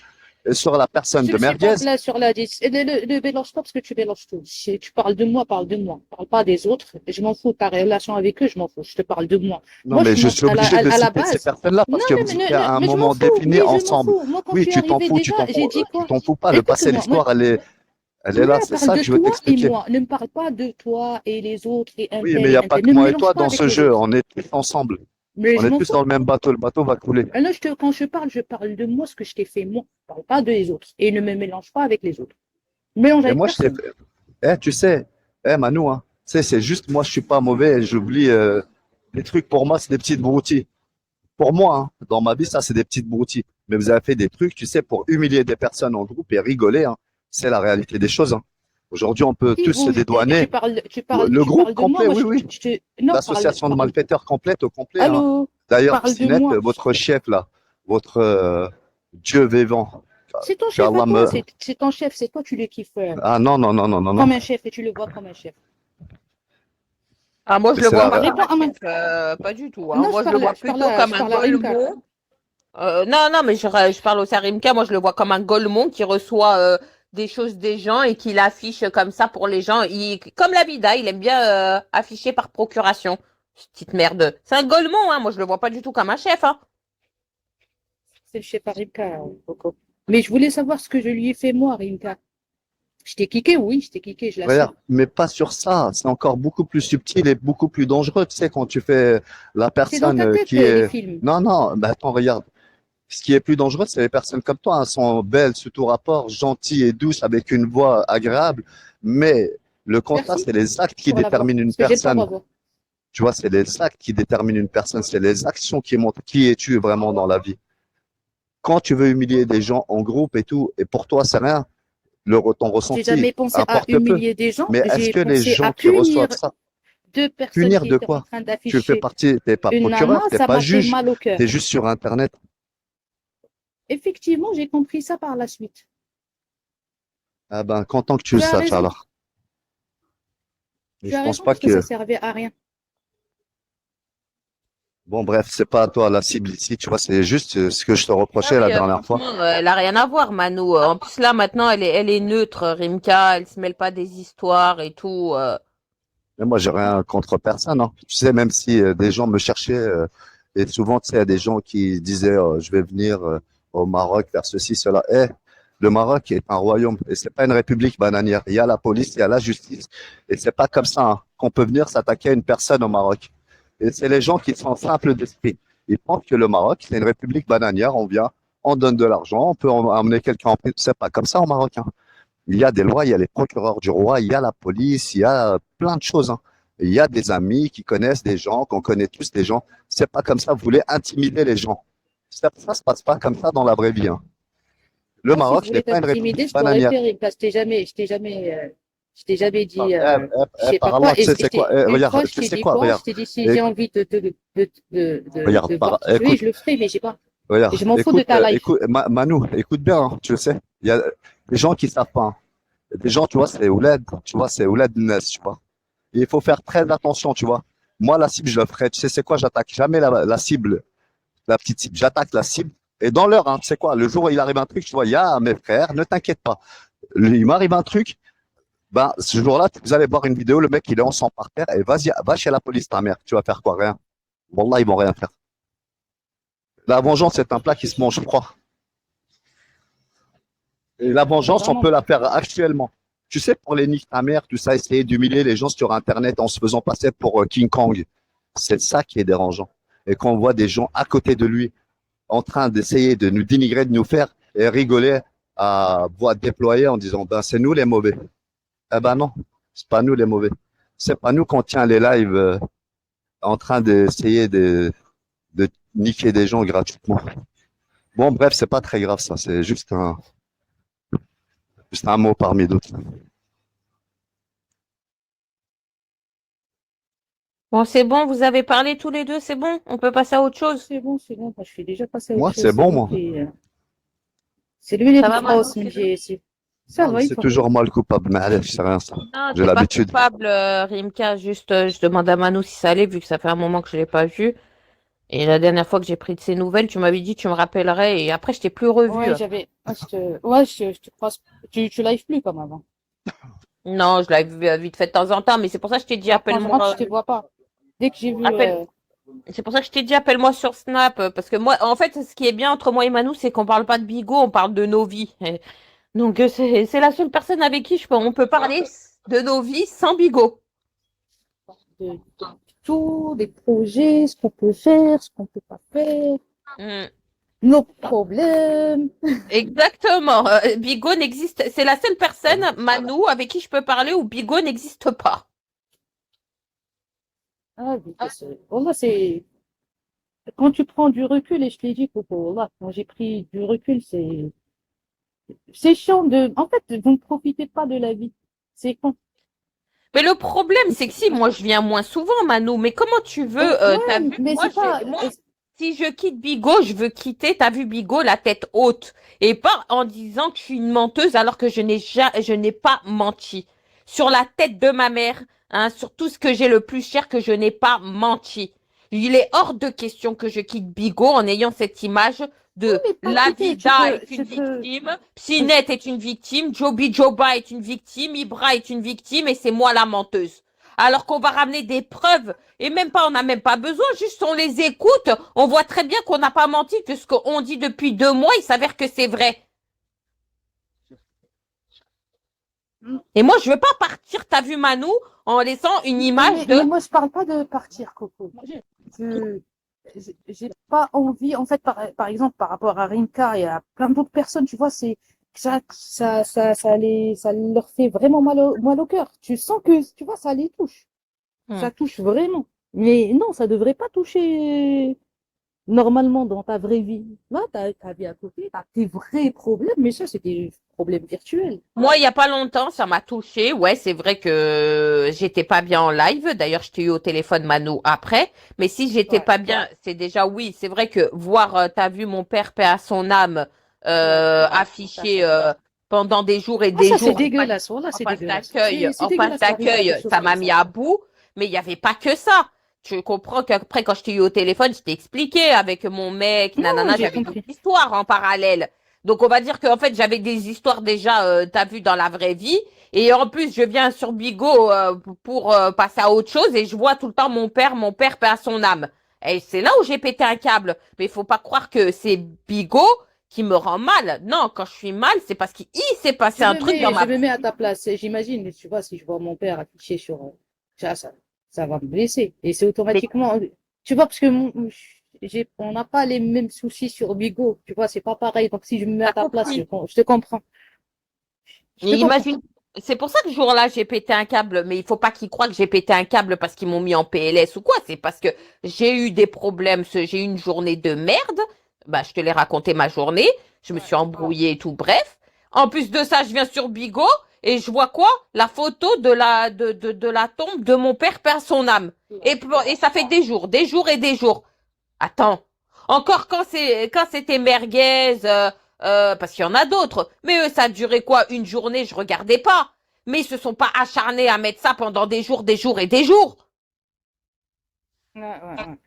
et sur la personne Je de ne suis pas Merguez. là sur la 10. Ne mélange pas parce que tu mélanges tout. Si tu parles de moi, parle de moi. Parle pas des autres. Je m'en fous. Ta relation avec eux, je m'en fous. Je te parle de moi. Non, Moi, mais je je monte suis obligé de à la citer ces base. personnes-là Non, parce que vous étiez à un mais je m'en moment fous. défini Oui, je m'en ensemble. fous. Moi, quand Oui, tu es arrivé tu déjà, t'en j'ai fous, dit tu quoi? t'en fous pas. Le passé, Écoute-moi. Moi, l'histoire, elle est là, là. C'est parle ça de que je veux toi et t'expliquer. moi. Ne me parle pas de toi et les autres et un Oui, mais tel il n'y et a un pas tel. que Ne me moi et mélange toi pas dans avec ce les jeu. autres. On est tous ensemble. Mais On je est m'en tous fous. dans le même bateau. Le bateau va couler. Là, quand je parle de moi, ce que je t'ai fait moi. Je parle pas des autres. Et ne me mélange pas avec les autres. Mélange Mais avec moi, je t'ai personne. fait. Tu sais, Manu, hein, tu sais, c'est juste moi, je suis pas mauvais. J'oublie des trucs. Pour moi, c'est des petites broutilles. Pour moi, hein, dans ma vie, ça, c'est des petites broutilles. Mais vous avez fait des trucs, tu sais, pour humilier des personnes en groupe et rigoler, hein. C'est la réalité des choses, hein. Aujourd'hui, on peut tous se dédouaner. Le Tu groupe parles de moi, complet, oui, oui. non, L'association de malfaiteurs complète au complet, hein. allô, D'ailleurs, parle de Sinet, moi. votre chef, là, votre Dieu vivant, C'est ton chef à qu'Allah toi, me... c'est ton chef, c'est toi, tu le kiffes Ah non, non, non, non, non, non. comme un chef et tu le vois comme un chef. Ah, moi, je Mais le c'est vois la... pas comme Réponds un à ma... chef, pas du tout, hein. Non, Moi, je le vois plutôt comme je un parle à Rimka. golemon. Non, non, mais je parle aussi à Rimka. Moi, je le vois comme un golemon qui reçoit des choses des gens et qui l'affiche comme ça pour les gens. Comme la Bida, il aime bien afficher par procuration. Petite merde. C'est un golemon, hein. Moi, je le vois pas du tout comme un chef, hein. C'est le chef à Rimka, Coco. Mais je voulais savoir ce que je lui ai fait moi, Rimka. Je t'ai kické, oui, je t'ai kické, je l'assume. Regarde, mais pas sur ça. C'est encore beaucoup plus subtil et beaucoup plus dangereux. Tu sais, quand tu fais la C'est dans personne ta tête, qui les est... films. Non, non, bah attends, regarde. Ce qui est plus dangereux, c'est les personnes comme toi, hein, sont belles sous tout rapport, gentilles et douces, avec une voix agréable. Mais le constat, Merci c'est les actes qui pour la voix. déterminent une Parce que j'aime pas ma personne. voix. Tu vois, c'est les actes qui déterminent une personne. C'est les actions qui montrent qui es-tu vraiment dans la vie. Quand tu veux humilier des gens en groupe et tout, et pour toi, c'est rien, ton J'ai ressenti jamais pensé à importe peu. humilier des gens, Mais est-ce j'ai que les pensé à gens qui punir reçoivent ça, deux personnes punir qui de étaient en quoi? train Tu fais d'afficher partie, t'es pas une nana, procureur, t'es ça pas m'a fait juge, mal au cœur. t'es juste sur Internet. Effectivement, j'ai compris ça par la suite. Ah ben, content que tu le Tu as saches raison, alors. Mais tu je as pense raison pas parce que ça que, servait à rien. bon, bref, c'est pas à toi la cible ici, tu vois, c'est juste ce que je te Ah reprochais la oui, dernière fois. franchement, elle a rien à voir, Mano. En plus, là, maintenant, elle est neutre, Rimka. Elle se mêle pas des histoires et tout. Mais moi, j'ai rien contre personne, hein. Tu sais, même si des gens me cherchaient, et souvent, tu sais, il y a des gens qui disaient, je vais venir au Maroc faire ceci, cela. Le Maroc est un royaume et c'est pas une république bananière. Il y a la police, il y a la justice, et c'est pas comme ça, hein, qu'on peut venir s'attaquer à une personne au Maroc. Et c'est les gens qui sont simples d'esprit. Ils pensent que le Maroc, c'est une république bananière. On vient, on donne de l'argent, on peut emmener quelqu'un en prison. C'est pas comme ça au Maroc, hein. Il y a des lois, il y a les procureurs du roi, il y a la police, il y a plein de choses, hein. Il y a des amis qui connaissent des gens, qu'on connaît tous des gens. C'est pas comme ça, vous voulez intimider les gens. Ça se passe pas comme ça dans la vraie vie, hein. Le Moi, si je Maroc n'est voulais pas une t'intimider, république je t'aurais bananière. fait, parce que je t'ai jamais dit, je sais pas Par Allah, quoi. tu sais, c'est quoi? Une fois, Regarde, je tu t'ai sais dit quoi? quoi? Je Regarde, t'ai dit si j'ai Éc- envie regarde, de voir qui tu es, écoute, je le ferai, mais j'ai pas. regarde, Je m'en fous de écoute, ta life. écoute, Manou, écoute bien, hein, tu sais. Il y a des gens qui savent pas, hein. Des gens, tu vois, c'est Ouled, tu vois, c'est Ouled Nes, tu vois. Et il faut faire très attention, tu vois. Moi, la cible, je le ferai. Tu sais, c'est quoi? J'attaque jamais la cible, la petite cible. J'attaque la cible. Et dans l'heure, hein, tu sais quoi? Le jour où il arrive un truc, tu vois, il y a mes frères, ne t'inquiète pas. Il m'arrive un truc, ben, ce jour-là, vous allez voir une vidéo, le mec, il est en sang par terre, et vas-y, va chez la police, ta mère. Tu vas faire quoi? Rien. Wallah, ils vont rien faire. La vengeance, c'est un plat qui se mange froid. Et la vengeance, on Vraiment. peut la faire actuellement. Tu sais, pour les niques ta mère, tout ça, essayer d'humilier les gens sur Internet en se faisant passer pour King Kong. C'est ça qui est dérangeant. Et quand on voit des gens à côté de lui en train d'essayer de nous dénigrer, de nous faire et rigoler à voix déployée en disant, ben, c'est nous les mauvais. Eh ben non, c'est pas nous les mauvais. C'est pas nous qu'on tient les lives en train d'essayer de niquer des gens gratuitement. Bon, bref, c'est pas très grave ça. C'est juste un mot parmi d'autres. Bon, c'est bon, vous avez parlé tous les deux, c'est bon? On peut passer à autre chose? C'est bon, c'est bon. Moi, je suis déjà passé à autre Moi, chose. c'est bon, moi. C'est lui Ça le va, gros Mano, mais c'est j'ai ici. Ça va, il C'est faut. toujours moi le coupable, mais allez, c'est rien ça. Non, J'ai t'es pas l'habitude. coupable, Rimka. Juste, je demande à Manu si ça allait, vu que ça fait un moment que je l'ai pas vu. Et la dernière fois que j'ai pris de ses nouvelles, tu m'avais dit tu me rappellerais, et après, je t'ai plus revu. Ouais, je te croise. Tu live plus comme avant. Non, je l'avais vu vite fait de temps en temps, mais c'est pour ça que je t'ai dit Franchement, appelle-moi. je te vois pas. Dès que j'ai vu. C'est pour ça que je t'ai dit appelle-moi sur Snap, parce que moi, en fait, ce qui est bien entre moi et Manu, c'est qu'on parle pas de bigot, on parle de nos vies. Donc, c'est la seule personne avec qui on peut parler de nos vies sans bigot. de tout, des projets, ce qu'on peut faire, ce qu'on peut pas faire, Mm. nos problèmes. Exactement. Bigot n'existe. C'est la seule personne, Manu, avec qui je peux parler où Bigot n'existe pas. Ah, Wallah, c'est, quand tu prends du recul, et je te l'ai dit, Coco, Wallah, quand j'ai pris du recul, c'est chiant en fait, vous ne profitez pas de la vie. C'est con. Mais le problème, c'est que si moi je viens moins souvent, Manu, mais comment tu veux, t'as vu, mais moi, c'est pas, moi, si je quitte Bigot, je veux quitter, t'as vu Bigot, la tête haute. Et pas en disant que je suis une menteuse alors que je n'ai pas menti. Sur la tête de ma mère, hein, sur tout ce que j'ai le plus cher, que je n'ai pas menti. Il est hors de question que je quitte Bigot en ayant cette image de mais la écoutez, Vida est une victime, Psynet est une victime, Joby Joba est une victime, Ibra est une victime et c'est moi la menteuse. Alors qu'on va ramener des preuves et même pas, on n'a même pas besoin, juste on les écoute, on voit très bien qu'on n'a pas menti, que ce qu'on dit depuis 2 mois, il s'avère que c'est vrai. Et moi, je veux pas partir, t'as vu Manu, en laissant une image de... Mais moi, je parle pas de partir, Coco. Je, j'ai pas envie, en fait, par exemple, par rapport à Rinka et à plein d'autres personnes, tu vois, c'est ça leur fait vraiment mal au cœur. Tu sens que, tu vois, ça les touche. Hmm. Ça touche vraiment. Mais non, ça devrait pas toucher normalement dans ta vraie vie. Là, ta vie à côté, t'as tes vrais problèmes, mais ça, c'est des problèmes virtuels. Moi, il y a pas longtemps, ça m'a touché. Ouais, c'est vrai que j'étais pas bien en live. D'ailleurs, je t'ai eu au téléphone, Manu, après. Mais si j'étais Ouais, pas bien, c'est déjà oui. C'est vrai que voir, t'as vu mon père, paix à son âme, ouais, ouais, tout à affiché fait. pendant des jours et Ah, des ça, c'est jours dégueulasse. Voilà, c'est dégueulasse. C'est en passe dégueulasse d'arriver à des d'accueil, choses ça comme m'a ça. mis à bout. Mais il y avait pas que ça. Tu comprends qu'après, quand je t'ai eu au téléphone, je t'ai expliqué avec mon mec, Non, nanana, j'ai j'avais d'autres compris. histoires en parallèle. Donc, on va dire qu'en fait, j'avais des histoires déjà, t'as vu, dans la vraie vie. Et en plus, je viens sur Bigo pour passer à autre chose et je vois tout le temps mon père, paix à son âme. Et c'est là où j'ai pété un câble. Mais il faut pas croire que c'est Bigo qui me rend mal. Non, quand je suis mal, c'est parce qu'il s'est passé un truc dans Je ma me mets à vie. ta place. J'imagine, tu vois, si je vois mon père affiché sur ça va me blesser. Et c'est Mais automatiquement, tu vois, parce que on n'a pas les mêmes soucis sur Bigo. Tu vois, c'est pas pareil. Donc, si je me mets à t'as ta place, compris. je te comprends. Je te Et comprends. imagine, c'est pour ça que ce jour-là, j'ai pété un câble. Mais il faut pas qu'ils croient que j'ai pété un câble parce qu'ils m'ont mis en PLS ou quoi. C'est parce que j'ai eu des problèmes. J'ai eu une journée de merde. Bah, je te l'ai raconté ma journée. Je me suis embrouillée et tout. Bref. En plus de ça, je viens sur Bigo et je vois quoi? La photo de la tombe de mon père perd son âme. Et ça fait des jours et des jours. Attends. Encore quand c'était merguez, parce qu'il y en a d'autres. Mais eux, ça a duré quoi? Une journée, je regardais pas. Mais ils se sont pas acharnés à mettre ça pendant des jours et des jours. Ouais, ouais, ouais.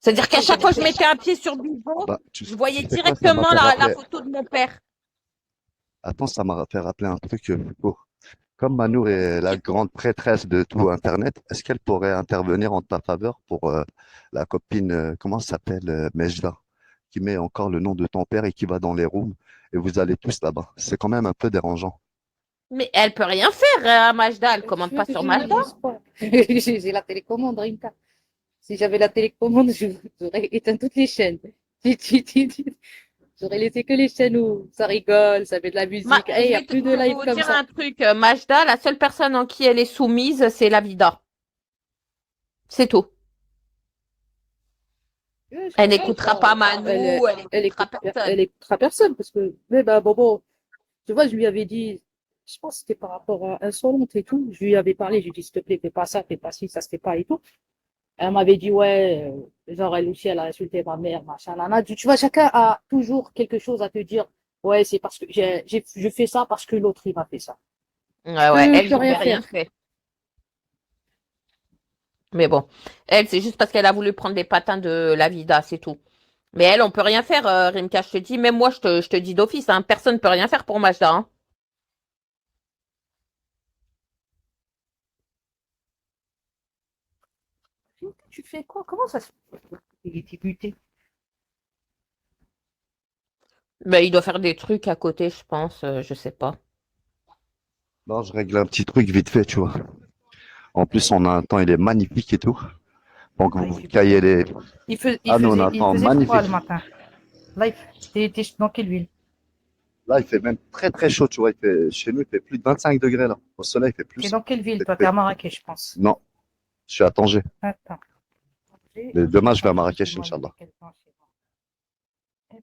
C'est-à-dire qu'à Après, chaque fois que je mettais un pied sur Bibo, Bah, je voyais tu sais quoi, ça m'a directement fait la rappeler. photo de mon père. Attends, ça m'a fait rappeler un truc. Comme Manour est la grande prêtresse de tout Internet, est-ce qu'elle pourrait intervenir en ta faveur pour la copine, comment ça s'appelle, Mejda, qui met encore le nom de ton père et qui va dans les rooms et vous allez tous là-bas. C'est quand même un peu dérangeant. Mais elle peut rien faire, Majda. Elle commande tu veux pas que sur Majda. je quoi? J'ai la télécommande, Rimka. Si j'avais la télécommande, j'aurais éteint toutes les chaînes. J'aurais laissé que les chaînes où ça rigole, ça met de la musique. Il y a plus Je de vais live vous comme dire ça. un truc. Majda, la seule personne en qui elle est soumise, c'est la Vida. C'est tout. Ouais, je Elle comprends n'écoutera pas pas. Manu, elle n'écoutera Elle personne. écoutera personne parce que, mais bah, bon, tu vois, je lui avais dit, je pense que c'était par rapport à Insolente et tout. Je lui avais parlé, je lui ai dit, s'il te plaît, fais pas ça, fais pas ci, ça se fait pas et tout. Elle m'avait dit, ouais, genre, elle aussi, elle a insulté ma mère, machin, nana. Tu vois, chacun a toujours quelque chose à te dire. Ouais, c'est parce que je fais ça parce que l'autre, il m'a fait ça. Ouais, ouais, Je elle, peux j'avais rien rien faire. fait. Mais bon, elle, c'est juste parce qu'elle a voulu prendre les patins de la Vida, c'est tout. Mais elle, on peut rien faire, Rimka, je te dis. Même moi, je te dis d'office, hein, personne ne peut rien faire pour Majda. Hein. Tu fais quoi? Comment ça se fait? Il est débuté. Mais il doit faire des trucs à côté, je pense, je sais pas. Non, je règle un petit truc vite fait, tu vois. En plus, on a un temps, il est magnifique et tout. Donc, Ah, vous il vous fait beau. caillez les... Ah non, on a un Il temps faisait froid le magnifique. matin. Là, t'es dans quelle ville? Là, il fait même très très chaud, tu vois. Chez nous, il fait plus de 25 degrés là. Au soleil, il fait T'es plus. dans quelle ville? Il Toi, t'es fait- à Marrakech, je pense. Non, je suis à Tanger. Attends. Je Mais demain, je vais à attends, Marrakech, laissez-moi Inch'Allah. noter quelqu'un chez moi. Hop,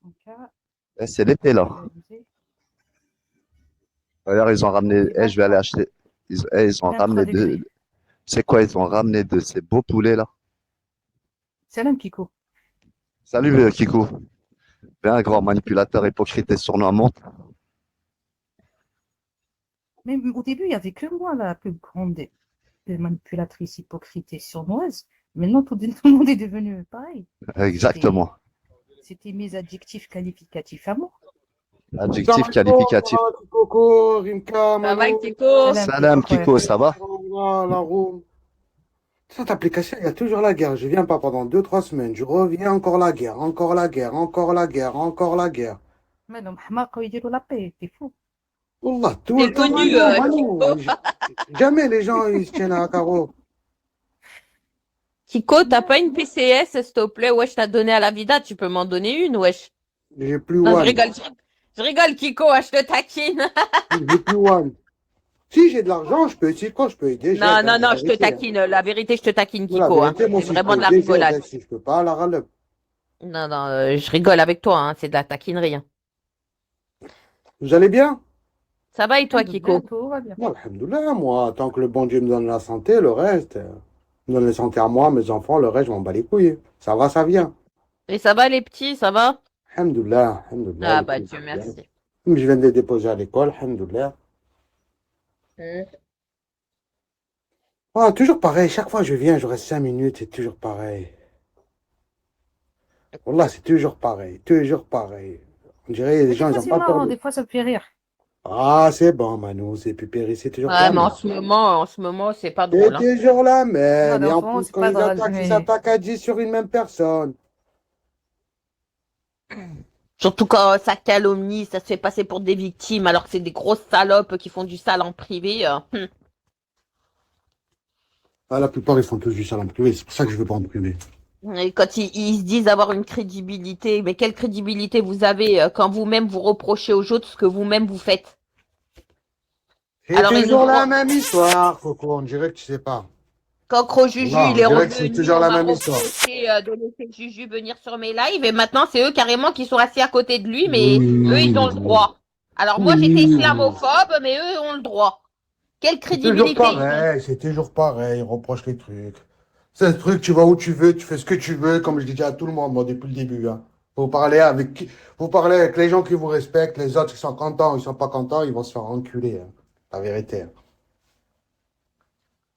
donc, Eh, c'est l'été là. localisé. D'ailleurs, ils ont ramené. Ok, Eh, je vais aller 23. acheter. Ils ont 23 ramené degrés. C'est quoi? Ils ont ramené de ces beaux poulets là. Salam, Kiko. Salut, Kiko. Viens, grand manipulateur hypocrite et sournois, monte. Mais au début, il y avait que moi, la plus grande des manipulatrices hypocrites et sournoises. Maintenant, tout le monde est devenu pareil. C'était, Exactement. c'était mes adjectifs qualificatifs à moi. Salam Adjectif alaikum, qualificatif. Coco, Rimka, Ça va, Mano, Kiko? Salam, Salam, Kiko, Khoya. Kiko, ça va? la room. Cette application, il y a toujours la guerre. Je viens pas pendant 2, 3 semaines. Je reviens, encore la guerre, encore la guerre, encore la guerre, encore la guerre. Mais non, حماقة ويديروا la paix, t'es fou. Wallah, tout C'est le temps, connu, Mano. Kiko. Jamais les gens, ils se tiennent à carreau. Kiko, t'as pas une PCS, s'il te plaît? Wesh, t'as donné à la vida, tu peux m'en donner une, wesh. J'ai plus Non, je one. rigole. Je rigole, Kiko, je te taquine. J'ai plus one. Si j'ai de l'argent, je peux essayer quand je peux aider, Non, j'aide, non, hein, la non, je te vérité, hein. taquine. La vérité, je te taquine, La Kiko. Hein. vérité, moi, C'est si je vraiment peux de la aider, j'aide, rigolade. hein. Si je peux pas, la râle. Non, non, je rigole avec toi, hein. C'est de la taquinerie. Hein. Vous allez bien? Ça va et toi, Alhamdoulilah, Kiko? tout va bien. Moi, alhamdoulilah, moi, tant que le bon Dieu me donne la santé, le reste, me donne la santé à moi, mes enfants, le reste, je m'en bats les couilles. Ça va, ça vient. Et ça va, les petits, ça va? Alhamdoulilah, alhamdoulilah. Ah, les bah, petits, Dieu ça va bien. merci. Je viens de les déposer à l'école, alhamdoulilah. Ah, toujours pareil, chaque fois que je viens, je reste 5 minutes, c'est toujours pareil. Wallah, c'est toujours pareil, toujours pareil. On dirait les Mais des gens, ils fois, ont c'est pas peur marrant, de... des fois, ça me fait rire. Ah, c'est bon, Manu, c'est pupéry, c'est toujours Ouais, la mais même. en ce moment, c'est pas C'est drôle. Hein. toujours la Moi, même. Et en d'enfant, plus, c'est quand pas ils drôle, attaquent, ils mais... s'attaquent à 10 sur une même personne. Surtout quand ça calomnie, ça se fait passer pour des victimes, alors que c'est des grosses salopes qui font du sale en privé. Ah, la plupart, ils font tous du sale en privé. C'est pour ça que je veux pas en privé. Et quand ils se disent avoir une crédibilité, mais quelle crédibilité vous avez quand vous-même vous reprochez aux autres ce que vous-même vous faites? C'est Alors, ils nous toujours la font... même histoire, Coco. On dirait que tu sais pas. Quand Crojuju, Non, il on est dirait que c'est revenu, toujours on la m'a même histoire. reproché de laisser Juju venir sur mes lives, et maintenant, c'est eux carrément qui sont assis à côté de lui, mais eux, ils ont le Oui, droit. Alors, moi, j'étais oui. islamophobe, mais eux ont le droit. Quelle C'est toujours crédibilité ils ont? pareil, c'est toujours pareil. Ils reprochent les trucs. C'est le truc, tu vas où tu veux, tu fais ce que tu veux, comme je dis à tout le monde, moi, depuis le début. Hein. Vous parlez avec les gens qui vous respectent, les autres, ils sont contents, ils sont pas contents, ils vont se faire enculer. Hein. La vérité. Hein.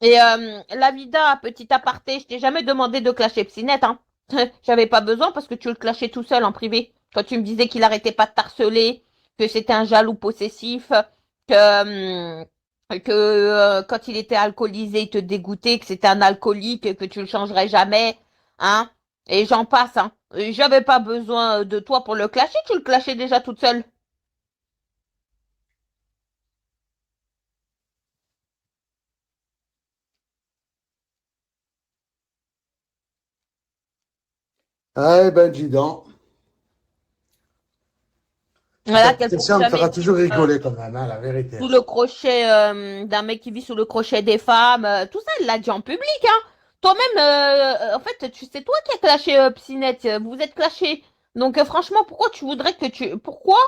Et la vida, petit aparté, je t'ai jamais demandé de clasher Psynet, hein. J'avais pas besoin parce que tu le clashais tout seul en privé. Quand tu me disais qu'il arrêtait pas de t'harceler, que c'était un jaloux possessif, que quand il était alcoolisé, il te dégoûtait, que c'était un alcoolique, que tu le changerais jamais, hein. Et j'en passe, hein. J'avais pas besoin de toi pour le clasher, tu le clashais déjà toute seule. Eh ben, dis donc. Voilà, Cette quelle fois question me jamais fera dit, toujours rigoler quand même, hein, la vérité. sous le crochet d'un mec qui vit sous le crochet des femmes, tout ça, elle l'a dit en public, hein. Toi-même, en fait, c'est toi qui as clashé Psynet, vous êtes clashé. Donc franchement, pourquoi tu voudrais que tu... Pourquoi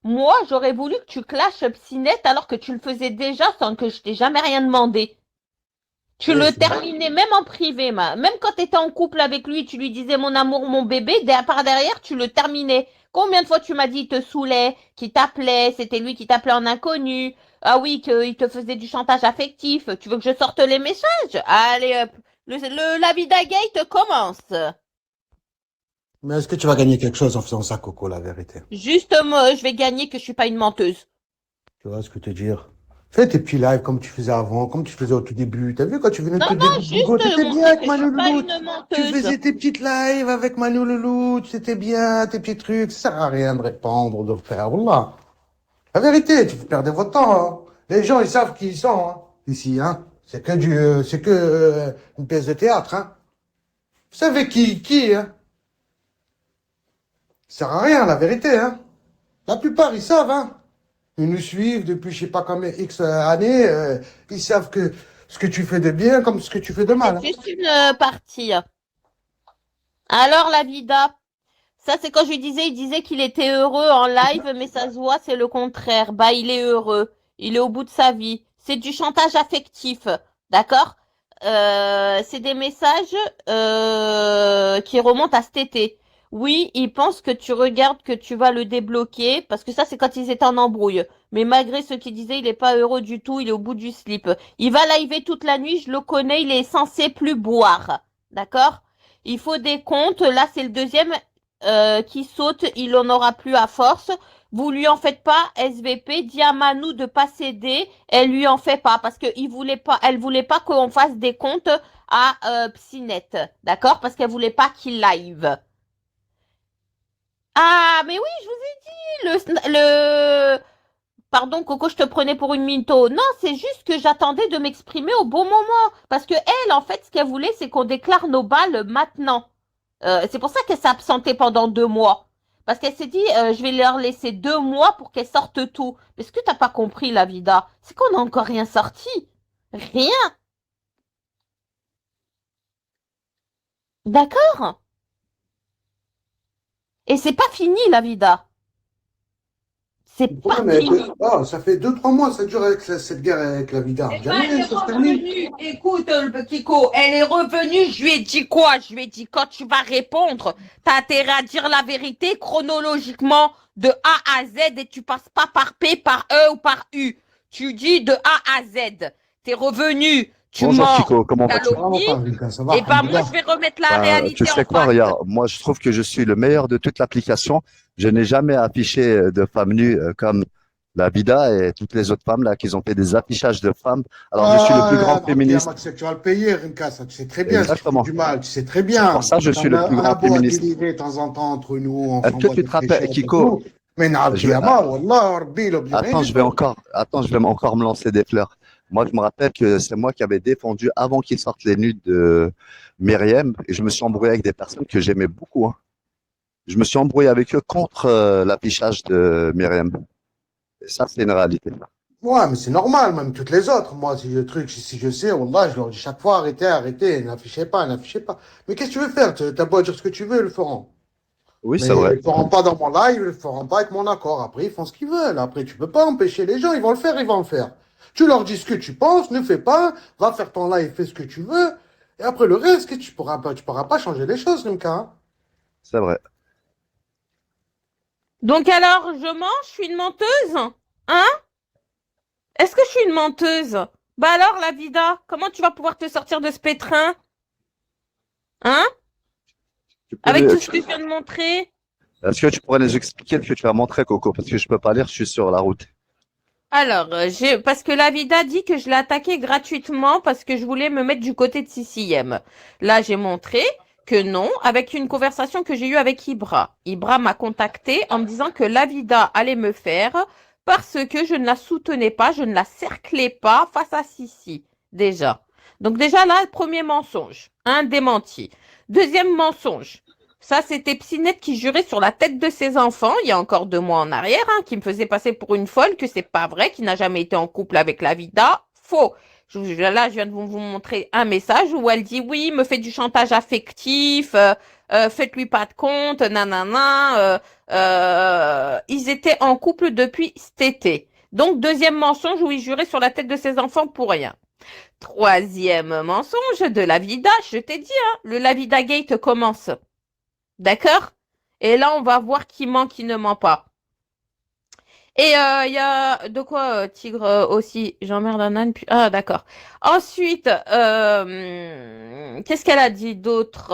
moi, j'aurais voulu que tu clashes Psynet alors que tu le faisais déjà sans que je t'ai jamais rien demandé. Tu Oui, le c'est vrai. terminais même en privé, même quand tu étais en couple avec lui, tu lui disais mon amour, mon bébé, par derrière, tu le terminais. Combien de fois tu m'as dit il te saoulait, qu'il t'appelait, c'était lui qui t'appelait en inconnu. Ah oui, qu'il te faisait du chantage affectif. Tu veux que je sorte les messages? Allez hop, la vida gate commence. Mais est-ce que tu vas gagner quelque chose en faisant ça, Coco, la vérité? Justement, je vais gagner que je suis pas une menteuse. Tu vois ce que te dire? Fais tes petits lives comme tu faisais avant, comme tu faisais au tout début. T'as vu quand tu venais au Non, tout non, début, juste Hugo, t'étais bien montrer avec que je Manu suis pas Loulou. une Tu menteuse. faisais tes petites lives avec Manu Loulou, c'était bien, tes petits trucs. Ça sert à rien de répondre, de faire. Wallah. La vérité, tu perdais votre temps. Hein. Les gens, ils savent qui ils sont, hein, ici. Hein. C'est que une pièce de théâtre. Hein. Vous savez qui, hein. Ça sert à rien, la vérité. Hein. La plupart, ils savent. Hein. Ils nous suivent depuis je sais pas combien X années. Ils savent que ce que tu fais de bien comme ce que tu fais de mal. C'est Hein. juste une partie. Alors, la vida. Ça, c'est quand je lui disais, il disait qu'il était heureux en live, mais ça se voit, c'est le contraire. Bah, il est heureux. Il est au bout de sa vie. C'est du chantage affectif. D'accord? C'est des messages qui remontent à cet été. Oui, il pense que tu regardes que tu vas le débloquer, parce que ça, c'est quand ils étaient en embrouille. Mais malgré ce qu'il disait, il est pas heureux du tout, il est au bout du slip. Il va liver toute la nuit, je le connais, il est censé plus boire. D'accord? Il faut des comptes. Là, c'est le deuxième qui saute, il en aura plus à force. Vous lui en faites pas, SVP, dis à Manu de pas céder, elle lui en fait pas, parce que elle voulait pas qu'on fasse des comptes à Psynet, d'accord? Parce qu'elle voulait pas qu'il live. Ah, mais oui, je vous ai dit, Pardon, Coco, je te prenais pour une mytho. Non, c'est juste que j'attendais de m'exprimer au bon moment. Parce que elle, en fait, ce qu'elle voulait, c'est qu'on déclare nos balles maintenant. C'est pour ça qu'elle s'est absentée pendant 2 mois. Parce qu'elle s'est dit, je vais leur laisser 2 mois pour qu'elles sortent tout. Mais ce que t'as pas compris, la vida, c'est qu'on n'a encore rien sorti. Rien. D'accord? Et c'est pas fini, la vida. C'est Ouais, pas mais fini. ça fait 2, 3 mois, ça dure avec cette guerre avec la vida. Eh ben, elle Jamais est ça se termine. revenue. Écoute, le Kiko, elle est revenue. Je lui ai dit quoi? Je lui ai dit, quand tu vas répondre, t'as intérêt à dire la vérité chronologiquement de A à Z et tu passes pas par P, par E ou par U. Tu dis de A à Z. T'es revenu. Tu Bonjour mens. Chico, comment vas-tu? Vraiment Calomnie. pas, Rika, ça va, Et ben, moi, alhamdoulilah. je vais remettre la Ben, réalité tu sais en quoi, face. regarde, moi je trouve que je suis le meilleur de toute l'application. Je n'ai jamais affiché de femmes nues comme la Vida et toutes les autres femmes là qui ont fait des affichages de femmes. Alors je suis le plus grand Ah, féministe. Max, tu vas le payer, Rinka, ça, tu sais très bien, si tu fais Exactement. du mal, tu sais très C'est bien. pour ça que je suis le plus On a grand beau à féministe. délirer de temps en temps entre nous, on Est-ce que s'envoie tu des te rappelles, fléchettes et Kiko? tout. Mais n'a Je vais, Wallah, Rabbi, il oublie rien attends, du je vais tout. encore me lancer des fleurs. Moi, je me rappelle que c'est moi qui avais défendu avant qu'ils sortent les nudes de Myriam et je me suis embrouillé avec des personnes que j'aimais beaucoup, hein. Je me suis embrouillé avec eux contre l'affichage de Myriam. Et ça, c'est une réalité. Ouais, mais c'est normal, même toutes les autres. Moi, si je truc, si je sais, Wallah, je leur dis chaque fois, arrêtez, arrêtez, n'affichez pas, n'affichez pas. Mais qu'est-ce que tu veux faire? T'as beau dire ce que tu veux, ils le feront. Oui, c'est Mais ils vrai. le feront pas dans mon live, ils le feront pas avec mon accord. Après, ils font ce qu'ils veulent. Après, tu peux pas empêcher les gens, ils vont le faire, ils vont le faire. Tu leur dis ce que tu penses, ne fais pas, va faire ton live, fais ce que tu veux. Et après, le reste, tu pourras pas changer les choses, Rimka, hein. C'est vrai. Donc alors, je mens, je suis une menteuse? Hein? Est-ce que je suis une menteuse? Bah alors, la vida, comment tu vas pouvoir te sortir de ce pétrin? Hein? Avec tout ce que je viens de montrer? Est-ce que tu pourrais nous expliquer ce que tu as montré, Coco? Parce que je peux pas lire, je suis sur la route. Alors, parce que la vida dit que je l'ai attaqué gratuitement parce que je voulais me mettre du côté de CCM. Là, j'ai montré que non, avec une conversation que j'ai eue avec Ibra. Ibra m'a contacté en me disant que la vida allait me faire parce que je ne la soutenais pas, je ne la cerclais pas face à Sissi, déjà. Donc déjà là, premier mensonge, un démenti. Deuxième mensonge. Ça, c'était Psynette qui jurait sur la tête de ses enfants, il y a encore 2 mois en arrière, hein, qui me faisait passer pour une folle, que c'est pas vrai, qu'il n'a jamais été en couple avec la vida. Faux. Là, je viens de vous montrer un message où elle dit oui, me fait du chantage affectif, faites-lui pas de compte, nanana. Ils étaient en couple depuis cet été. Donc, deuxième mensonge où il jurait sur la tête de ses enfants pour rien. Troisième mensonge de la vida, je t'ai dit, hein, le La Vida Gate commence. D'accord? Et là, on va voir qui ment, qui ne ment pas. Et il y a de quoi Tigre aussi. J'emmerde un âne. Ah, d'accord. Ensuite, qu'est-ce qu'elle a dit d'autre?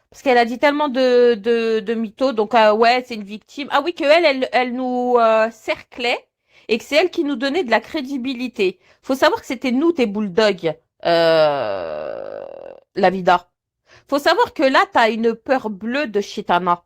Parce qu'elle a dit tellement de mythos. Donc, ouais, c'est une victime. Ah oui, que elle nous cerclait et que c'est elle qui nous donnait de la crédibilité. Faut savoir que c'était nous, tes bulldogs, la vida. Faut savoir que là, t'as une peur bleue de Chitana.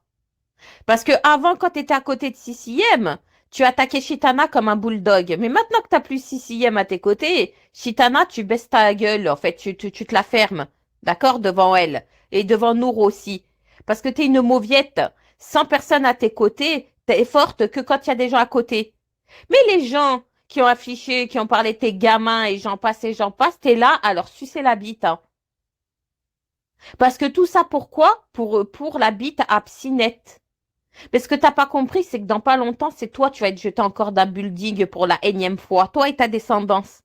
Parce que avant, quand t'étais à côté de CCM, tu attaquais Chitana comme un bulldog. Mais maintenant que t'as plus CCM à tes côtés, Chitana, tu baisses ta gueule. En fait, tu te la fermes. D'accord? Devant elle. Et devant Nour aussi. Parce que t'es une mauviette. Sans personne à tes côtés, t'es forte que quand il y a des gens à côté. Mais les gens qui ont affiché, qui ont parlé de tes gamins et j'en passe, t'es là à leur sucer la bite, hein. Parce que tout ça, pourquoi? Pour la bite à Psynette. Mais ce que t'as pas compris, c'est que dans pas longtemps, c'est toi, tu vas être jeté encore d'un building pour la énième fois. Toi et ta descendance.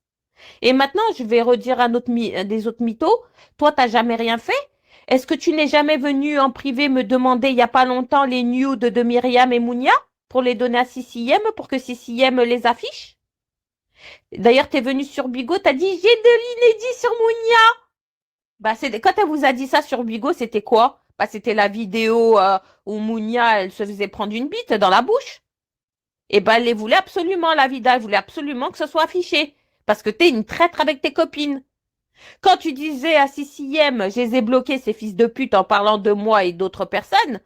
Et maintenant, je vais redire des autres mythos. Toi, t'as jamais rien fait? Est-ce que tu n'es jamais venu en privé me demander il y a pas longtemps les nudes de Myriam et Mounia pour les donner à CCM pour que CCM les affiche? D'ailleurs, t'es venu sur Bigo, t'as dit j'ai de l'inédit sur Mounia. Bah, quand elle vous a dit ça sur Bigo, c'était quoi? Bah, c'était la vidéo où Mounia, elle se faisait prendre une bite dans la bouche. Et bah, elle les voulait absolument, la vida. Elle voulait absolument que ce soit affiché. Parce que t'es une traître avec tes copines. Quand tu disais à CCM, je les ai bloqués, ces fils de pute, en parlant de moi et d'autres personnes,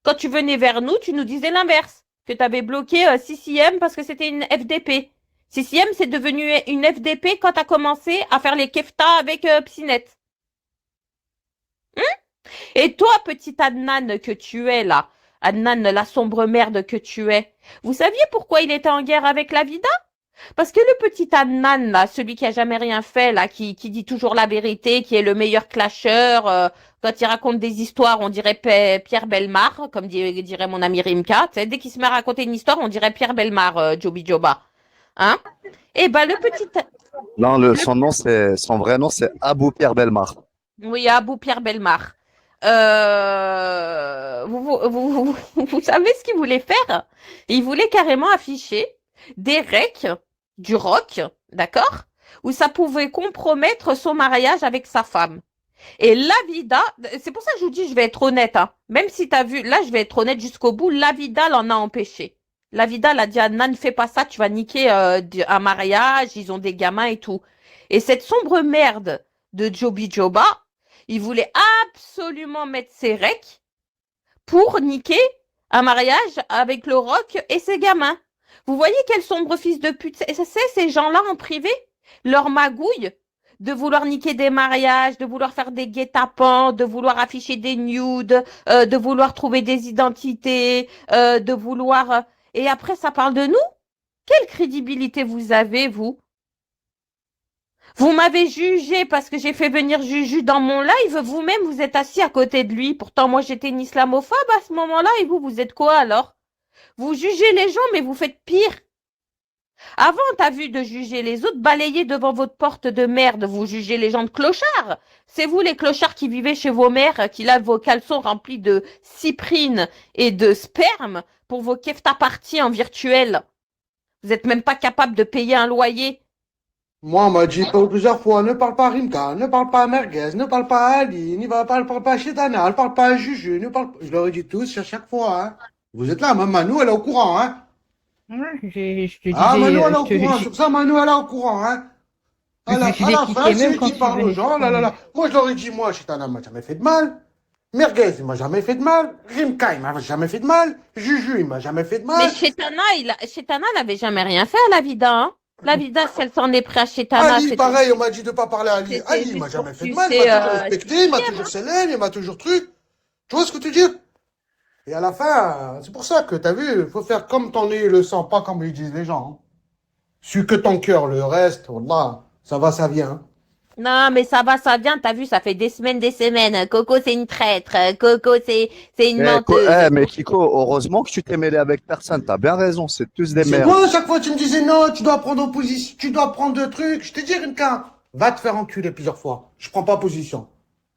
Quand tu venais vers nous, tu nous disais l'inverse, que tu avais bloqué CCM parce que c'était une FDP. CCM, c'est devenu une FDP quand tu as commencé à faire les kefta avec Psinette. Et toi, petit Adnan que tu es là, Adnan, la sombre merde que tu es, vous saviez pourquoi il était en guerre avec la Vida? Parce que le petit Adnan, là, celui qui a jamais rien fait, là, qui dit toujours la vérité, qui est le meilleur clasheur, quand il raconte des histoires, on dirait Pierre Belmar, comme dirait mon ami Rimka. Tu sais, dès qu'il se met à raconter une histoire, on dirait Pierre Belmar, Joby Joba. Hein? Eh ben, le petit... Non, son vrai nom, c'est Abou Pierre Belmar. Oui, Abou Pierre Belmar. Vous savez ce qu'il voulait faire? Il voulait carrément afficher des recs du rock, d'accord? Où ça pouvait compromettre son mariage avec sa femme. Et la Vida, c'est pour ça que je vous dis, je vais être honnête, hein. Même si t'as vu, là, je vais être honnête jusqu'au bout, la Vida l'en a empêché. La Vida l'a dit à Nan, fais pas ça, tu vas niquer un mariage, ils ont des gamins et tout. Et cette sombre merde de Joby Joba, il voulait absolument mettre ses recs pour niquer un mariage avec le rock et ses gamins. Vous voyez quel sombre fils de pute c'est ces gens-là en privé? Leur magouille de vouloir niquer des mariages, de vouloir faire des guet-apens, de vouloir afficher des nudes, de vouloir trouver des identités, de vouloir... Et après, ça parle de nous? Quelle crédibilité vous avez, vous? Vous m'avez jugé parce que j'ai fait venir Juju dans mon live. Vous-même, vous êtes assis à côté de lui. Pourtant, moi, j'étais une islamophobe à ce moment-là. Et vous êtes quoi alors? Vous jugez les gens, mais vous faites pire. Avant, t'as vu de juger les autres, balayer devant votre porte de merde, vous jugez les gens de clochards. C'est vous les clochards qui vivez chez vos mères, qui lavent vos caleçons remplis de cyprine et de sperme pour vos kefta parties en virtuel. Vous êtes même pas capable de payer un loyer. Moi, on m'a dit plusieurs fois, ne parle pas à Rimka, ne parle pas à Merguez, ne parle pas à Ali, parle pas à Chetana, ne parle pas à Juju, ne parle pas... Je leur ai dit tous à chaque fois, hein. Vous êtes là, même Manu, elle est au courant, hein. Ouais, je te Ah, disais, Manu, elle est au je te, courant. Sur ça, Manu, elle est au courant, hein. À la je l'ai fin, kické c'est même lui quand qui tu parle aux venais gens, là, là, là. Moi, je leur ai dit, moi, Chetana m'a jamais fait de mal. Merguez, il m'a jamais fait de mal. Rimka, il m'a jamais fait de mal. Juju, il m'a jamais fait de Mais mal. Chetana n'avait jamais rien fait à la Vida, hein. La Vida, si elle s'en est pris à Chetana, Ali, pareil, on m'a dit de pas parler à Ali. c'était Ali, il m'a juste pour jamais fait de mal. Il sucer, m'a toujours respecté, il m'a toujours célèbre, il m'a toujours truc. Tu vois ce que tu dis? Et à la fin, c'est pour ça que, t'as vu, il faut faire comme ton nez le sent, pas comme ils disent les gens. Hein. Suis que ton cœur, le reste, wallah, ça va, ça vient. Hein. Non, mais ça va, ça vient, t'as vu, ça fait des semaines. Coco, c'est une traître. Coco, c'est une menteuse. Mais Kiko, heureusement que tu t'es mêlé avec personne. T'as bien raison, c'est tous des C'est merdes. moi, à chaque fois, tu me disais non, tu dois prendre position, tu dois prendre de trucs. Je te dis, Rimka, va te faire enculer plusieurs fois. Je prends pas position.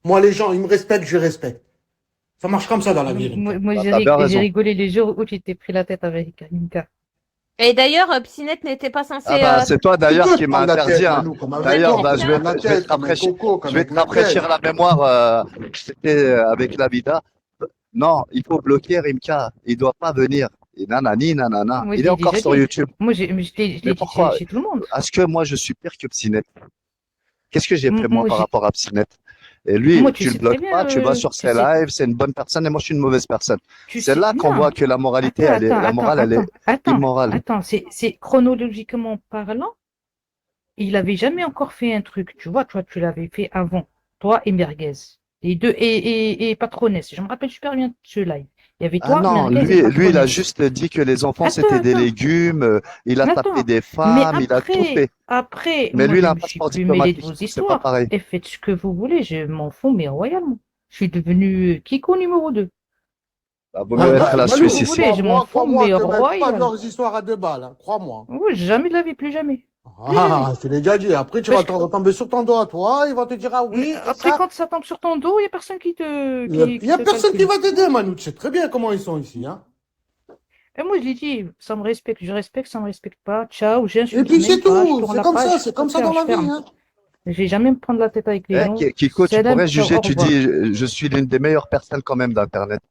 Moi, les gens, ils me respectent, je respecte. Ça marche comme ça dans la vie, Rimka. Moi, Bah, t'as bien j'ai raison. rigolé les jours où tu t'es pris la tête avec Anita. Et d'ailleurs, Psinette n'était pas censé... Ah bah, c'est toi d'ailleurs Tu qui peux m'a prendre la tête, interdit. Hein. Manu, comme un D'ailleurs, vélo, bah, comme la tête, comme un coco, comme je vais un te rafraîchir la mémoire. C'était avec la Vida. Non, il faut bloquer Rimka. Il doit pas venir. Et nanani, nanana. Moi, je Il est l'ai encore déjà sur dit. YouTube. Moi, je l'ai Mais dit pourquoi? chez tout le monde. Est-ce que moi, je suis pire que Psinette? Qu'est-ce que j'ai fait moi Moi, par j'ai- rapport à Psinette? Et lui, moi, tu le bloques pas, tu vas sur ses lives, c'est une bonne personne et moi, je suis une mauvaise personne. tu C'est sais, là qu'on non. voit que la moralité, la morale, elle est immorale. Attends, c'est chronologiquement parlant, il avait jamais encore fait un truc, tu vois, toi, tu l'avais fait avant, toi et Merguez, les deux, et Patronesse, je me rappelle super bien de ce live. Il y avait Ah toi, non, Merguez et lui, il a Patronesse. juste dit que les enfants, Attends, c'était des attends. légumes, il a tapé Attends, des mais femmes, il a tout fait. après, Mais moi, lui, il je a un me suis passeport plus mêlée de diplomatique, vos c'est pas histoires, pareil. et faites ce que vous voulez, je m'en fous, mais royalement. Je suis devenue Kiko numéro 2. Bah, vaut mieux être la Manu, Suisse vous ici. voulez, je m'en fous, Crois-moi mais que même pas de royal. leurs histoires à 2 balles, hein, crois-moi. Oui, jamais de la vie, plus jamais. Ah, je te l'ai déjà dit. Après, tu vas te retomber sur ton dos à toi, il va te dire, ah Mais oui, et après, ça. quand ça tombe sur ton dos, il n'y a personne qui te, Il y a te personne qui calcule. va t'aider, Manu. Tu sais très bien comment ils sont ici, hein. Et moi, je l'ai dit, ça me respecte, je respecte, ça me respecte pas. Ciao, Et j'insulte puis c'est même pas, je tout. tourne C'est la comme ça, page, c'est comme ça ferme, dans je la vie, ferme. hein. Je vais jamais me prendre la tête avec les gens. Kiko, tu Salam, pourrais ciao, juger, au tu revoir. dis, je suis l'une des meilleures personnes quand même d'Internet.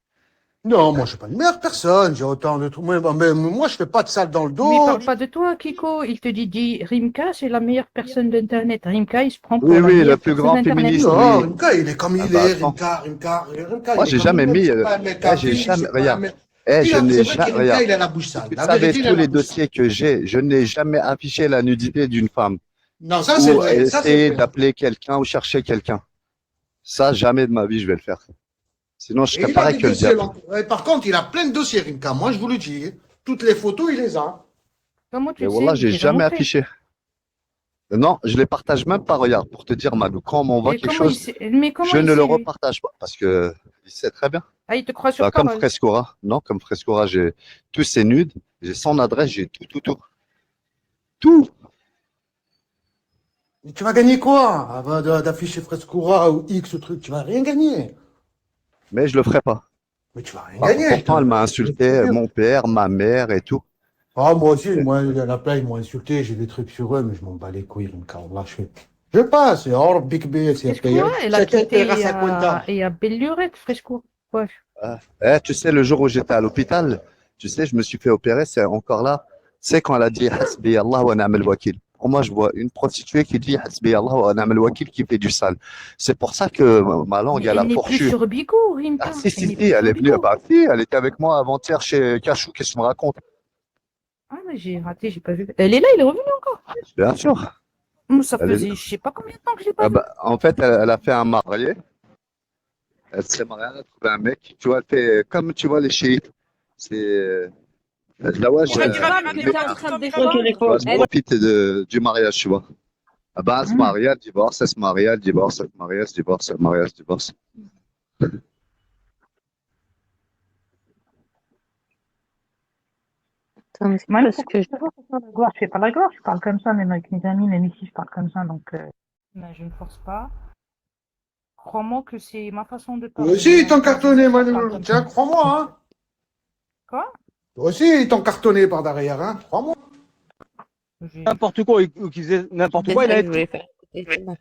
Non, moi, je suis pas une meilleure personne. J'ai autant de trucs. Moi, je fais pas de sale dans le Mais il dos. parle pas de toi, Kiko. Il te dit Rimka, c'est la meilleure personne d'Internet. Rimka, il se prend pour Oui, la oui, le meilleure plus personne grand d'Internet. féministe, Non, oui. Rimka, il est comme Ah il bah est. attends. Rimka, Moi, il est j'ai comme jamais il est. mis. C'est pas un mec Eh, j'ai affiche, jamais. c'est pas un Regarde. mec. Eh, je C'est n'ai vrai que jamais. Rimka, Regarde. il a la bouche Si sale. tu La savais vérité, il tous a la les bouche sale. dossiers que j'ai, je n'ai jamais affiché la nudité d'une femme Non, ça, c'est ou vrai. Ça, c'est essayé vrai. d'appeler quelqu'un ou chercher quelqu'un. Ça, jamais de ma vie, je vais le faire. Sinon, je Et serais il a pareil des que le dossiers. diable. Par contre, il a plein de dossiers, Rimka. Moi, je vous le dis. Toutes les photos, il les a. Comment tu Mais le voilà, sais? j'ai Il t'a jamais montré. affiché. Non, je les partage même pas. Regarde, pour te dire, Manu, quand on m'envoie Et quelque comment il chose, sait? Mais comment je il ne le sait, lui? repartage pas parce que il sait très bien. Ah, il te croit sur Bah, comme parole. Frescora. Non, comme Frescora, j'ai tous ses nudes, j'ai son adresse, j'ai tout, tout, tout. Tout. Mais tu vas gagner quoi? Avant d'afficher Frescura ou X truc, tu vas rien gagner. Mais je le ferai pas. Mais tu vas rien Ah, gagner. pourtant, elle m'a insulté, mon père, ma mère et tout. Ah, moi aussi, moi, il y en a plein, ils m'ont insulté, j'ai des trucs sur eux, mais je m'en bats les couilles, Rimka. Wallah, je passe, c'est hors Big B, c'est payé. Frescura, elle a C'est quitté payé à 50 ans. et à Bellurette, Frescura. Ouais. Ah. Eh, tu sais, le jour où j'étais à l'hôpital, tu sais, je me suis fait opérer, c'est encore là. C'est quand elle a dit Hasbi Allah wa ni'mal wakil. Pour moi, je vois une prostituée qui dit Hasbi Allah wa ni'mal wakil qui fait du sale. C'est pour ça que ma langue, Mais elle a elle n'est plus fourchu. sur Bigo, Rimka. Ah, si, Elle si, n'est si, plus elle sur est venue. Bigo. Bah, si, elle était avec moi avant-hier chez Cachou. Qu'est-ce que tu me racontes? Ah, mais j'ai raté, j'ai pas vu. Elle est là, elle est revenue encore. Bien sûr. Ça Elle est- faisait je sais pas combien de temps que je l'ai pas Ah vue. bah, en fait, elle a fait un marié. Elle s'est mariée, elle a trouvé un mec. Tu vois, elle fait comme tu vois les chiites. C'est Zawaj, Cette femme que tu es en train de défendre, tu vois, elle elle, profite du mariage, tu vois. Ah bah, elle se marie, elle divorce, elle se marie, elle divorce, elle se marie, elle se divorce, elle se marie, elle se divorce. Attends, Manu, parce pourquoi que tu fais ça, la gloire? Je fais pas la gloire, je parle comme ça, même avec mes amis, même ici, je parle comme ça, donc non, je ne force pas. Crois-moi que c'est ma façon de Toi parler. aussi, ils t'ont Quand je cartonné, dis ça, je Manu. parle comme Tiens, ça. crois-moi, hein. Quoi? Toi aussi, ils t'ont cartonné par derrière, hein. Crois-moi. J'ai- N'importe quoi, ou qui faisait n'importe quoi, il a je été. voulais faire. Bon. Parce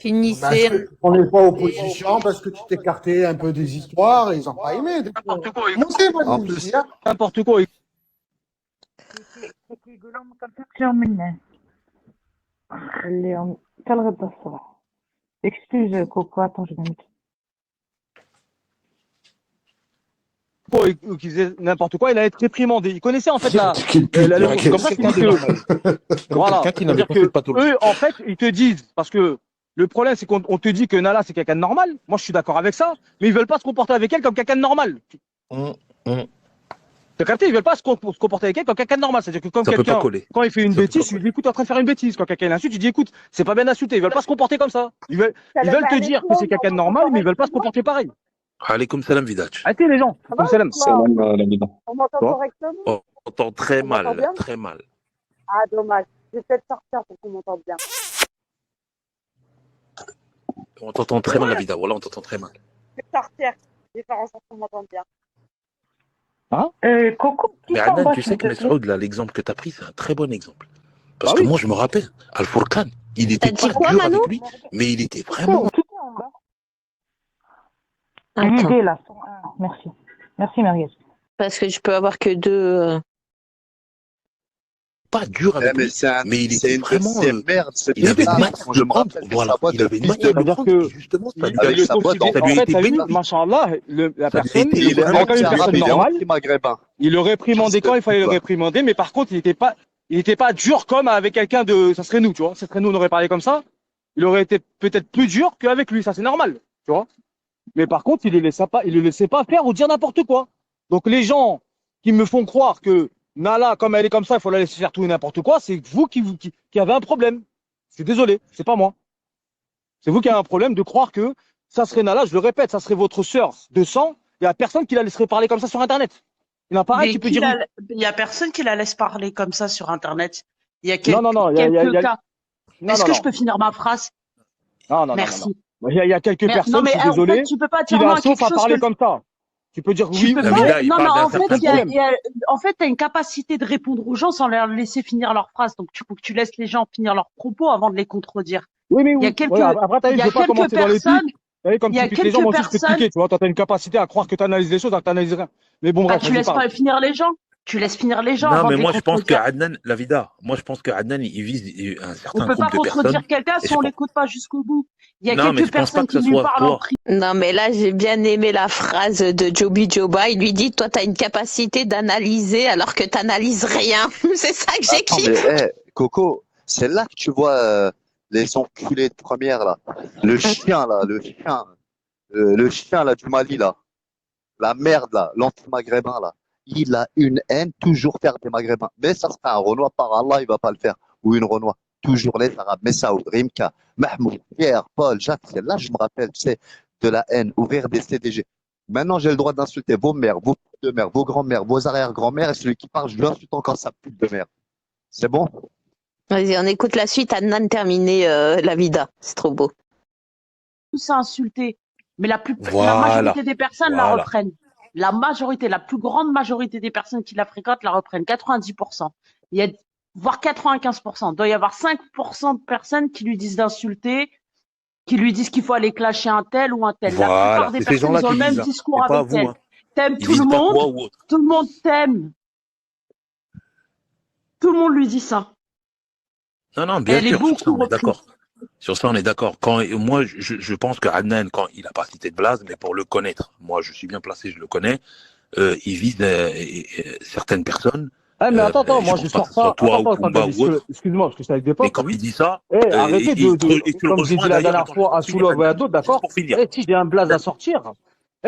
Finissez. que on n'est pas opposition, parce que tu t'es écarté un peu des histoires, et ils ont pas aimé. N'importe quoi, Moi, c'est En Manu, plus, ici, hein. n'importe quoi. Excuse, Coco, attends, je vais mettre. Ou qui faisait n'importe quoi, il a été réprimandé. Il connaissait en fait la. Quelle pute, la hein. c'est comme ça qu'il dit que. Voilà. Quelqu'un qui n'avait C'est-à-dire pas fait que de pathologie. eux, en fait, ils te disent, parce que le problème, c'est qu'on te dit que Nala, c'est quelqu'un de normal. Moi, je suis d'accord avec ça, mais ils veulent pas se comporter avec elle comme quelqu'un de normal. T'as capté? Ils veulent pas se comporter avec elle comme quelqu'un de normal. C'est-à-dire que comme Ça peut pas quelqu'un, coller. quand il fait une Ça peut bêtise, pas tu lui dis, écoute, t'es en train de faire une bêtise. Quand quelqu'un l'insulte, tu dis, écoute, c'est pas bien d'insulter. Ils veulent pas se comporter comme ça. Ils veulent te dire que c'est quelqu'un de normal, mais ils veulent pas se comporter pareil. Alaykoum salam Vidach. Arrêtez les gens. Comme salam. Salam Lamida. On m'entend Toi correctement? On entend très On m'entend mal, bien? très mal. Ah, dommage. Je vais peut-être sortir pour qu'on m'entende bien. On t'entend très mal, la vida. Voilà, on t'entend très mal. Je vais sortir. Je vais faire en sorte qu'on m'entende bien. Coco, qui Mais s'en Anan, va, tu s'il sais te que plaît? Mesraoud, là, l'exemple que tu as pris, c'est un très bon exemple. Parce Bah que oui. moi, je me rappelle, Al-Furqan, il était T'as dit pas quoi, dur Manu? avec lui, mais il était vraiment. Qui est en bas? Attends, L'idée, là, 101. Merci. Merci, Marielle. parce que je peux avoir que deux. Pas dur Eh, avec mais lui, c'est mais il c'est était une de vraiment. ces merdes, ce Il avait une truc-là. manière Quand de je me prendre, rappelle de voilà, sa boîte il de avait une fils manière de de C'est-à-dire prendre, que et justement, ça lui il avec le sa boîte en considère. ça lui En a fait, été t'as vu, bénéfique. machallah, la Ça lui a personne, été il est c'est vraiment comme une anti-arabe, personne il est normale. anti-maghrébin. Il le réprimandait quand il fallait le réprimander, mais par contre, il était pas dur comme avec quelqu'un de, ça serait nous, tu vois. Ça serait nous, on aurait parlé comme ça. Il aurait été peut-être plus dur qu'avec lui, ça c'est normal, tu vois. Mais par contre, il le laissait pas faire ou dire n'importe quoi. Donc les gens qui me font croire que Nala, comme elle est comme ça, il faut la laisser faire tout et n'importe quoi, c'est vous qui avez un problème. Je suis désolé, c'est pas moi. C'est vous qui avez un problème de croire que ça serait Nala, je le répète, ça serait votre sœur de sang. Il y a personne qui la laisserait parler comme ça sur Internet. Il n'y en a pas un Mais qui peut dire oui. il y a personne qui la laisse parler comme ça sur Internet. Il y a Non, quelques cas. non, Est-ce non, que non. je peux finir ma phrase? Non. Merci. Il y a quelques Non, personnes, mais je suis en désolé, fait, tu peux pas qui dire non la à quelque sauf à chose parler que comme ça. Tu peux dire tu oui peux ou Non, pas. mais non. là, il Non, mais parle d'un en fait, certain problème. en fait, t'as une capacité de répondre aux gens sans leur laisser finir leur phrase. Donc, il faut que tu laisses les gens finir leurs propos avant de les contredire. Oui, mais Il y a oui. quelques, Ouais, après, t'as vu, il y je a vais pas quelques commencer dans les personnes. pics. voyez, comme Il y tu a piques les gens, moi quelques aussi je peux te personnes. piquer, tu vois. Toi, t'as une capacité à croire que tu analyses les choses alors que tu n'analyses rien. Mais bon, Bah, bref, tu vas-y, laisses parle. pas finir les gens. Tu laisses finir les gens Non, avant mais de les moi, je pense que contredire. Adnan, la vida, moi, je pense que Adnan, il vise un On certain peut pas groupe de personnes. contredire quelqu'un Et si je on pense, l'écoute pas jusqu'au bout. Il y a non, mais quelques je pense pas personnes que ce qui lui soit parlent en toi. privé. Non, mais là, j'ai bien aimé la phrase de Joby Joba. Il lui dit, toi, t'as une capacité d'analyser alors que t'analyses rien. C'est ça que j'ai Attends, mais kiffé. Coco, c'est là que tu vois les enculés de première, là. Le chien, là, le chien, là, du Mali, là. La merde, là, l'anti-maghrébin, là. Il a une haine, toujours faire des maghrébins. Mais ça sera un Renoir, par Allah, il va pas le faire. Ou une Renoir. Toujours les Arabes. Messaoud, Rimka, Mahmoud, Pierre, Paul, Jacques. C'est là, je me rappelle, tu sais, de la haine. Ouvrir des CDG. Maintenant, j'ai le droit d'insulter vos mères, vos putes de mères, vos grands-mères, vos arrière-grands-mères. Et celui qui parle, je lui insulte encore sa pute de mère. C'est bon? Vas-y, on écoute la suite. Adnan terminer la vida. C'est trop beau. Tous à insulter. Mais la Voilà. majorité des personnes la Voilà. reprennent. La majorité, la plus grande majorité des personnes qui la fréquentent la reprennent. 90%. Il y a, voire 95%. Il doit y avoir 5% de personnes qui lui disent d'insulter, qui lui disent qu'il faut aller clasher un tel ou un tel. La Voilà. plupart des C'est ces personnes, gens-là ils ont qui le même visent, hein. discours C'est pas avec vous, elle. hein. T'aimes Ils tout le visent pas monde, toi ou autre. tout le monde t'aime. Tout le monde lui dit ça. Non, non, Et bien elle est sûr, sur ça, beaucoup on est reprise. d'accord. Sur ça, on est d'accord. Moi, je pense que Adnan, quand il a pas cité de blase, mais pour le connaître, moi, je suis bien placé, je le connais, il vise certaines personnes. Ah, mais attends, Je moi je pense pas que sors ce soit pas. toi Attends, ou Kumba ou autre. excuse-moi, parce que je suis avec des Mais potes. quand il dit ça, Arrêtez et tu le comme j'ai dit rejoins la d'ailleurs, dernière attends, fois à juste pour finir, Soulov et à Adnan, d'autres, juste d'accord? pour finir. Si j'ai un blaze à sortir,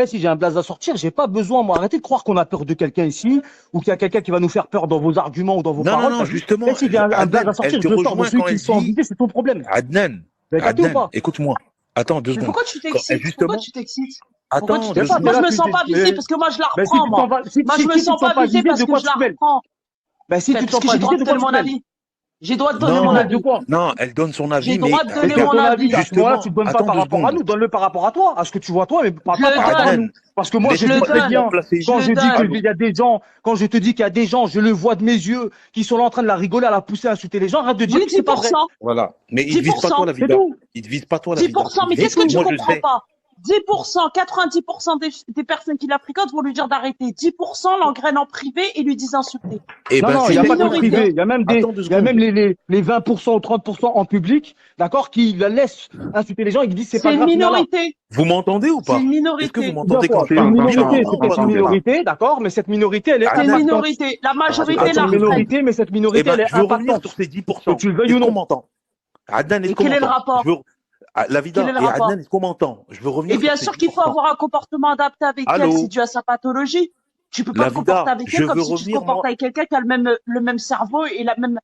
si j'ai un blaze à sortir, j'ai pas besoin, moi. Arrêtez de croire qu'on a peur de quelqu'un ici, ou qu'il y a quelqu'un qui va nous faire peur dans vos arguments ou dans vos Non, paroles. non, justement, Si j'ai un blaze à Adnan, sortir, elle te je le sors de rejoint celui quand qui elle sont dit, visés, c'est ton problème. Adnan, Vous avez capté ou Adnan, pas? écoute-moi. Attends, 2 Mais secondes. pourquoi tu t'excites? Pourquoi tu t'excites? Pourquoi tu Attends, Je sais 2 pas, t'excites? t'es Moi, je secondes. là, me sens pas visée parce que moi, je la ben, si reprends, tu moi. t'en vas, si, Moi, si, je me si tu sens te sens pas pas visée visé, parce de que quoi je tu la te mêles? reprends. Ben, si tu te Parce sens que pas j'ai le droit visé, de de quoi donner tu mon te mêles? avis. J'ai le droit de donner mon Tu te mêles de avis. quoi? Non, elle donne son J'ai avis, le droit mais de Mais donner c'est mon ton avis. À avis. ce moment-là, justement, tu ne donnes pas attends par 2 rapport à secondes. nous, donne-le par rapport à toi, à ce que tu vois toi, mais parle Je pas le par rapport à donne. nous. Parce que moi, je Je le sais très donne. bien, placer. quand Je je le dis donne. qu'il y a des gens, quand je te dis qu'il y a des gens, je le vois de mes yeux, qui sont là en train de la rigoler, à la pousser, à insulter les gens, arrête de dire Oui, que c'est pas vrai. 10%. Voilà. Mais il ne vise pas toi, 10%. la C'est vida. tout. Il ne vise pas toi, la vida. 10%. Il Mais vise, qu'est-ce que tu moi, je comprends sais. pas? 10%, 90% des personnes qui la fréquentent vont lui dire d'arrêter. 10% l'engrainent en privé et lui disent d'insulter. Eh Non, ben, non, il C'est n'y une a pas que le minorité. privé. Il y a même Attends 2 il y a même secondes. les 20% ou 30% en public, d'accord, qui la laissent insulter les gens et qui disent c'est C'est pas une grave, viens là. minorité. Vous m'entendez ou C'est pas? une Est-ce que vous minorité. m'entendez quand je C'est une parle? minorité, c'est Ou peut-être pas une du tout? minorité, d'accord, mais cette minorité, elle est C'est une Adnan, impactante. minorité. La majorité C'est la une attends 2 reprenne. secondes. minorité, mais cette Eh minorité, ben, elle est je veux revenir impactante. sur ces Que 10%. tu le veuilles Est-ce ou qu'on non. m'entend? Adnan, est-ce Et qu'on quel est le m'entend? rapport? La Quel vida est le et rapport? Adnan, est-ce qu'on m'entend? Je veux Et revenir bien sur ces sûr qu'il faut 10%. avoir un comportement adapté avec elle Allô? si dû à sa pathologie. Tu peux pas La te comporter vida, avec je elle comme veux si tu te revenir, comportes moi. avec quelqu'un qui a le même cerveau et la même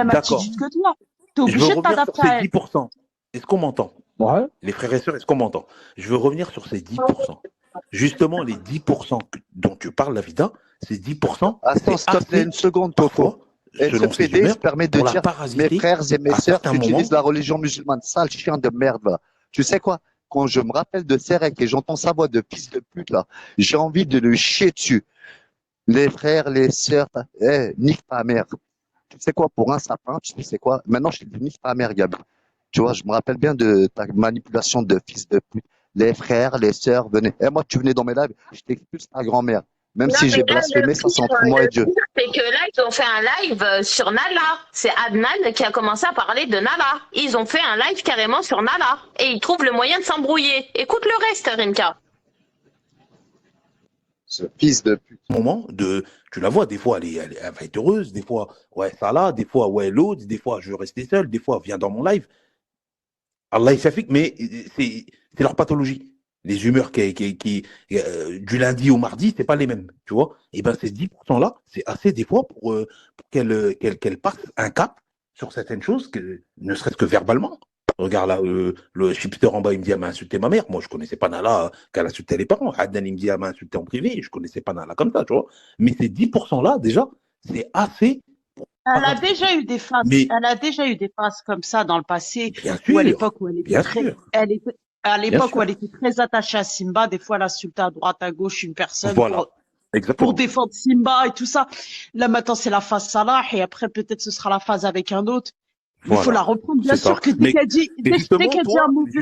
D'accord. attitude que toi. Tu es Je veux obligé de revenir sur t'adapter ces à elle. 10%. Est-ce qu'on m'entend? Ouais. Les frères et sœurs, est-ce qu'on m'entend? Je veux revenir sur ces 10%. Justement, les 10% dont tu parles, la vida, ces 10%, Attends, c'est s'il te plaît, assez, une seconde, parfois, Coco. Et selon ce ses PD humeurs, se permet de pour la dire, mes parasiter frères et mes à sœurs certains qui moments. utilisent la religion musulmane, sale chien de merde, là. Tu sais quoi? Quand je me rappelle de Serek et j'entends sa voix de fils de pute, là, j'ai envie de le chier dessus. Les frères, les sœurs, nique ta mère. Tu sais quoi? Pour un sapin, tu sais quoi? Maintenant, je te dis nique ta mère, Gabi. Tu vois, je me rappelle bien de ta manipulation de fils de pute. Les frères, les sœurs, venez. Et moi, tu venais dans mes lives, je t'expulse ta grand-mère. Même Non, si mais j'ai là, blasphémé, ça c'est entre moi et Dieu. c'est que là, ils ont fait un live sur Nala. C'est Adnan qui a commencé à parler de Nala. Ils ont fait un live carrément sur Nala. Et ils trouvent le moyen de s'embrouiller. Écoute le reste, Rimka. Ce fils de pute. Tu la vois, des fois, elle va être heureuse, des fois, ouais, ça là, des fois, ouais, l'autre, des fois, je veux rester seul, des fois, viens dans mon live. Allah, il s'affiche, mais c'est leur pathologie. Les humeurs du lundi au mardi, c'est pas les mêmes, tu vois. Et ben, ces 10%-là, c'est assez, des fois, pour qu'elle passe un cap sur certaines choses, ne serait-ce que verbalement. Regarde là, le chipster en bas, il me dit, elle m'a insulté ma mère. Moi, je connaissais pas Nala qu'elle insultait les parents. Adnan, il me dit, elle m'a insulté en privé. Je connaissais pas Nala comme ça, tu vois. Mais ces 10%-là, déjà, c'est assez. Elle a déjà eu des phases. Mais, Elle a déjà eu des phases comme ça dans le passé, bien ou à sûr, l'époque où elle était bien très, sûr, à bien l'époque où sûr. elle était très attachée à Simba. Des fois, elle insultait à droite, à gauche une personne Voilà, pour exactement. défendre Simba et tout ça. Là, maintenant, c'est la phase Salah et après, peut-être ce sera la phase avec un autre. Il faut Voilà, la reprendre. Bien c'est ça. sûr que Mais dès qu'elle dit justement, un toi, mouvement,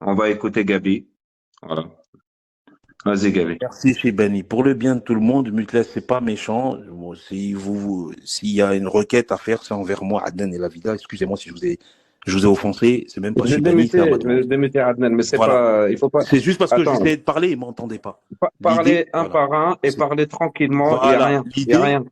On va écouter Gabi. Voilà. Vas-y, Gabi. Merci chez Benny. Pour le bien de tout le monde, Mutless, c'est pas méchant. Bon, s'il y a une requête à faire, c'est envers moi, Adnan et la vida. Excusez-moi si je vous ai offensé. C'est même pas Je chez vais Benny, c'est à démuter, votre je vais démuter Adnan, mais c'est Voilà. pas, il faut pas. C'est juste parce que Attends, j'essayais de parler et ils m'entendaient pas. parler L'idée, un voilà. par un et C'est- parler tranquillement, il y a Voilà. rien, il y a L'idée, rien,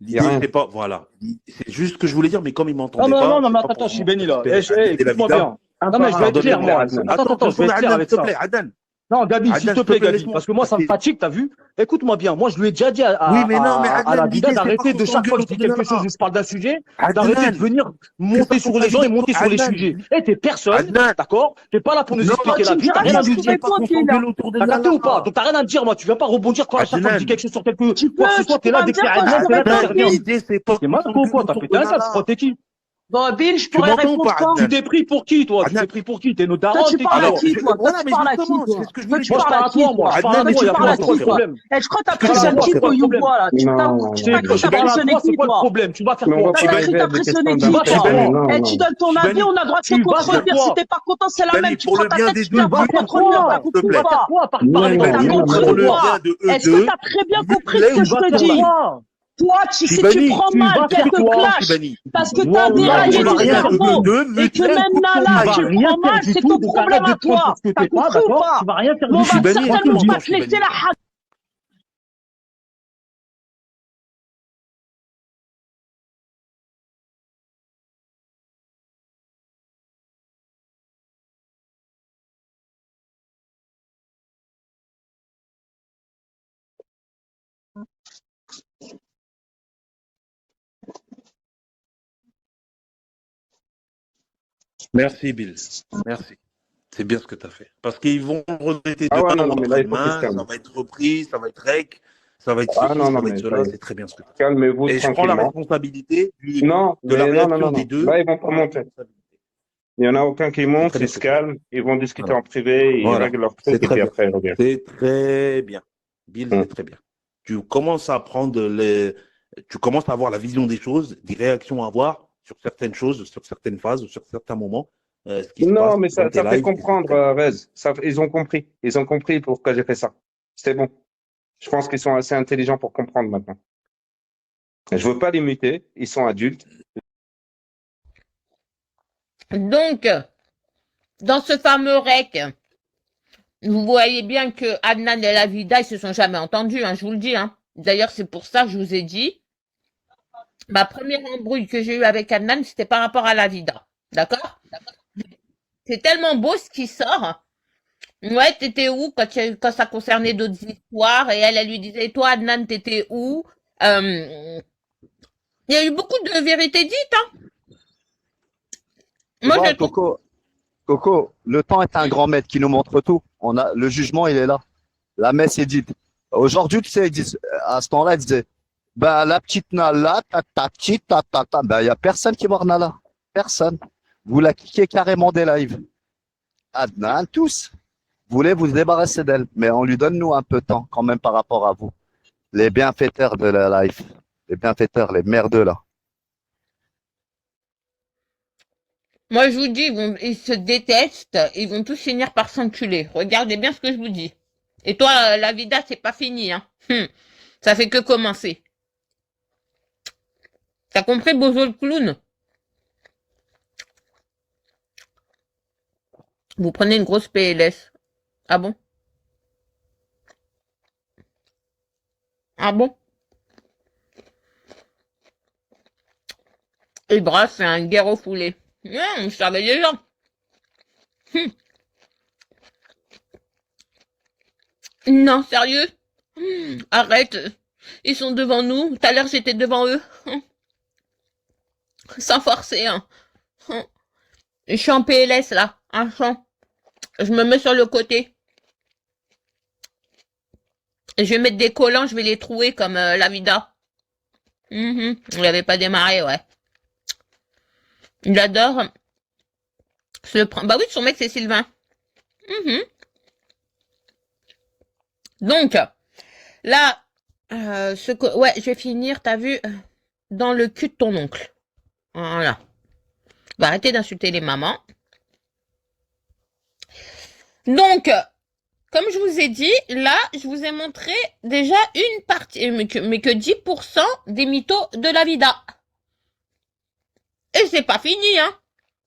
il y a l'idée, rien. c'est pas, voilà. C'est juste ce que je voulais dire, mais comme ils Non, m'entendaient non, non, pas, non, c'est mais pas attends, pour je suis béni là. récupérer Adnan et la Écoute-moi vida. bien. Un Non, mais par je un, vais être clair, pardonnez-moi, moi. Adnan. Attends, je vais être clair Adnan, avec s'il te ça. plaît, Adnan. Non, Gabi, s'il Adnan, te s'il te plaît, plaît, Gabi, laisse-moi. parce que moi, ça me fatigue, t'as vu? Écoute-moi bien, moi, je lui ai déjà dit Oui, mais non, mais à la Adnan, vida l'idée, c'est pas d'arrêter qu'on de chaque s'engueule fois que je autour dis de quelque chose, Nala. je parle d'un sujet, d'arrêter de Adnan, venir c'est monter pas sur qu'on les gens et s'engueule monter autour. sur les Adnan, sujets. Eh, t'es personne, Adnan, d'accord? T'es pas là pour nous non, expliquer Tu la me vie, t'as diras rien à qu'est-ce nous qu'il dire. c'est pas qu'on répond, Bill. s'engueule autour de T'as capté ou pas? Nala. Donc t'as rien à me dire, moi. Tu viens pas rebondir quand à chaque fois que je dis Adnan, quelque chose sur quelque, Tu quoi que ce soit, t'es là pourras me dès qu'il y dire a quand je Adnan, te t'es là, Adnan, réponds, t'interviens. Bill. l'idée, c'est pas T'es qu'on malade ou s'engueule quoi? T'as autour pété de un câble, tu crois Nala. que t'es qui? Bon, Bill, je Tu pourrais m'entends ou répondre pas, quand? Tu Adnan? t'es pris pour qui, toi? Tu Adnan, t'es pris pour qui? T'es notre Toi, daronne, tu t'es qui, parles à alors, toi? qui, toi? Toi, voilà, tu mais parles à qui, justement, toi? c'est ce que je Toi, voulais tu Moi, dire. je parles parle à à qui, toi, moi. toi? Je parle à Adnan, Toi, toi, tu y a parles quoi? à C'est quoi qui, le toi? problème? Eh, je crois que t'as ce que pris Je je parle à voulais ça toi, qui, c'est dire. quoi toi, le problème? Youbois, là? Non, Tu mais t'as Je cru je parle à t'impressionner toi, c'est qui, quoi le toi? problème? Tu vas faire mais on quoi? va T'as Tu pas vas cru qui? arriver à des t'impressionner questions Tu qui, vas faire toi? d'impressionner, quoi? non, Eh, non. tu donnes ton avis, Chibani, on a le droit de te Tu vas faire contredire. Si quoi? t'es pas content, c'est la même. Chibani, Tu pour prends le ta bien tête, des tu Tu deux, la vas prends mute faire contre le mur. T'as quoi? s'il te Tu compris vas plaît. ou faire pas? quoi à part parler dans T'as ta Non, vie? non, Tu compris vas Pour ou faire le non. quoi? bien pas? de eux Est-ce que deux, t'as très bien compris ce mute-les que ou je Tu vas te faire tais-toi. dis? quoi? Toi, si tu Chibani, prends Tu mal vas tu faire quelques comprends, quoi? clashs Chibani. parce que t'as Wallah, Pour tu déraillé le vas du rien bien faire de du eux cerveau tout. deux, et que mute-les ou même coupe ton Tu Nala, vas tu mic. le rien prends faire mal, du c'est tout, ton donc arrête problème de à te prendre pour toi. ce que T'as t'es pas, compris ou d'accord? pas? Tu vas rien faire Mais du on va tout. Chibani, Tranquille, certainement dis. pas écoute-moi, te laisser Chibani. la Merci, Bill. Merci. C'est bien ce que tu as fait. Parce qu'ils vont regretter Ah ouais, demain non, ou non, mais là, il faut qu'il se après-demain, calme. ça va être repris, ça va être rec, ça va être Ah ceci, non, ça non, va être mais cela. C'est très bien ce que tu as fait. calmez-vous Et je prends la tranquillement. responsabilité Non, de la mais non, non, non, réaction des non. deux. Là, ils vont Je pas prends la monter. responsabilité. Il y en a aucun qui C'est monte, très bien ils ce se que tu as fait. calment, ils vont discuter Voilà. en privé, ils Voilà. règlent leur C'est truc et très puis bien. après ils reviennent. C'est très bien. Bill, Hum. c'est très bien. Tu commences à prendre tu commences à avoir la vision des choses, des réactions à avoir sur certaines choses, sur certaines phases, sur certains moments, ce qui se Non, passe mais dans tes ça fait lives, et c'est comprendre, très bien. Rez. Ils ont compris. Ils ont compris pourquoi j'ai fait ça. C'est bon. Je pense qu'ils sont assez intelligents pour comprendre maintenant. Je veux pas les muter, ils sont adultes. Donc, dans ce fameux rec, vous voyez bien que Adnan et la vida, ils se sont jamais entendus, hein, je vous le dis. Hein. D'ailleurs, c'est pour ça que je vous ai dit, ma première embrouille que j'ai eue avec Adnan, c'était par rapport à la vida. D'accord? C'est tellement beau ce qui sort. Ouais, t'étais où quand ça concernait d'autres histoires? Et elle lui disait, toi, Adnan, t'étais où? Il y a eu beaucoup de vérités dites, hein. Tu Moi, vois, je trouve. Coco, le temps est un grand maître qui nous montre tout. Le jugement, il est là. La messe est dite. Aujourd'hui, tu sais, à ce temps-là, ils disaient, ben, la petite Nala, ta petite, ta. Ben, il n'y a personne qui voit Nala. Personne. Vous la cliquez carrément des lives. Adnan, tous. Vous voulez vous débarrasser d'elle. Mais on lui donne, nous, un peu de temps, quand même, par rapport à vous. Les bienfaiteurs de la life. Les bienfaiteurs, les merdeux, là. Moi, je vous dis, ils se détestent, ils vont tous finir par s'enculer. Regardez bien ce que je vous dis. Et toi, la vida, c'est pas fini, hein. Ça fait que commencer. T'as compris, Bozo le clown? Vous prenez une grosse PLS. Ah bon? Ah bon? Ibra, c'est un guerre au foulé. Je savais déjà. Non, sérieux? Arrête. Ils sont devant nous. Tout à l'heure, j'étais devant eux. Sans forcer, hein. Je suis en PLS, là. Un champ. Je me mets sur le côté. Je vais mettre des collants, je vais les trouer comme la vida. Il n'avait pas démarré, ouais. Il adore se le prendre. Bah oui, son mec, c'est Sylvain. Donc, là, ouais, je vais finir, t'as vu, dans le cul de ton oncle. Voilà. Va arrêter d'insulter les mamans. Donc, comme je vous ai dit, là, je vous ai montré déjà une partie, mais que 10% des mythos de la vida. Et c'est pas fini, hein.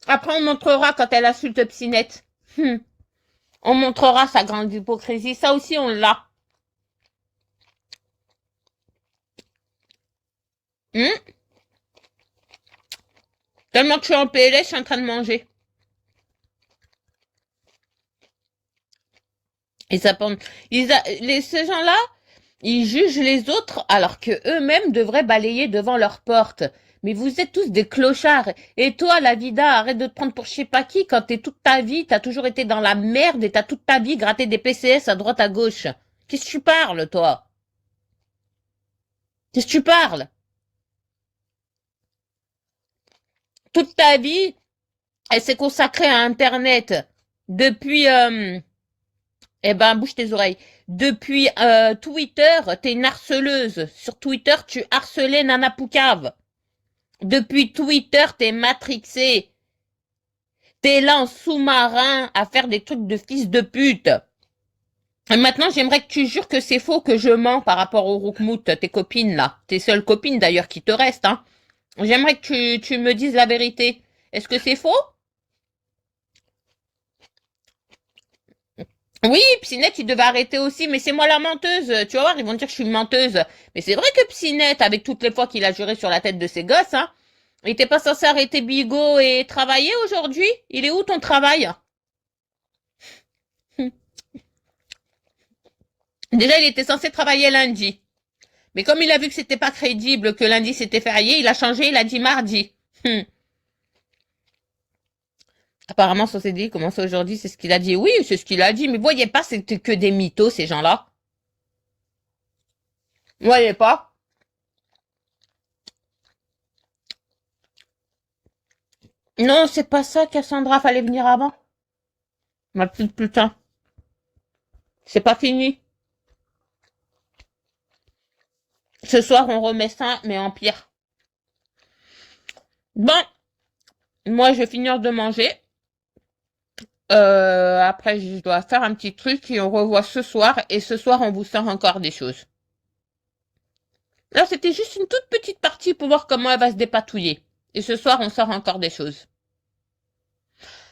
Après, on montrera quand elle insulte Psynette. On montrera sa grande hypocrisie. Ça aussi, on l'a. Tellement que je suis en PLS, je suis en train de manger. Et ça ces gens-là, ils jugent les autres alors que eux-mêmes devraient balayer devant leur porte. Mais vous êtes tous des clochards. Et toi, la vida, arrête de te prendre pour je sais pas qui quand t'es toute ta vie, t'as toujours été dans la merde et t'as toute ta vie gratté des PCS à droite à gauche. Qu'est-ce que tu parles, toi? Qu'est-ce que tu parles? Toute ta vie, elle s'est consacrée à Internet. Depuis, bouge tes oreilles. Depuis Twitter, t'es une harceleuse. Sur Twitter, tu harcelais Nana Poucave. Depuis Twitter, t'es matrixé. T'es là en sous-marin à faire des trucs de fils de pute. Et maintenant, j'aimerais que tu jures que c'est faux, que je mens par rapport au Roukmout, tes copines là. Tes seules copines d'ailleurs qui te restent, hein. J'aimerais que tu me dises la vérité. Est-ce que c'est faux? Oui, Psynette, il devait arrêter aussi, mais c'est moi la menteuse. Tu vas voir, ils vont dire que je suis une menteuse. Mais c'est vrai que Psynette, avec toutes les fois qu'il a juré sur la tête de ses gosses, hein, il était pas censé arrêter Bigot et travailler aujourd'hui? Il est où ton travail? Déjà, il était censé travailler lundi. Mais comme il a vu que c'était pas crédible, que lundi c'était férié, il a changé, il a dit mardi. Apparemment, son CDI commence aujourd'hui, c'est ce qu'il a dit. Oui, c'est ce qu'il a dit, mais vous voyez pas, c'était que des mythos, ces gens-là. Vous voyez pas? Non, c'est pas ça, Cassandra, fallait venir avant. Ma petite putain. C'est pas fini. Ce soir, on remet ça, mais en pire. Bon, moi, je vais finir de manger. Après, je dois faire un petit truc et on revoit ce soir. Et ce soir, on vous sort encore des choses. Là, c'était juste une toute petite partie pour voir comment elle va se dépatouiller. Et ce soir, on sort encore des choses.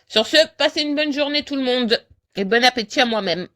Sur ce, passez une bonne journée tout le monde. Et bon appétit à moi-même.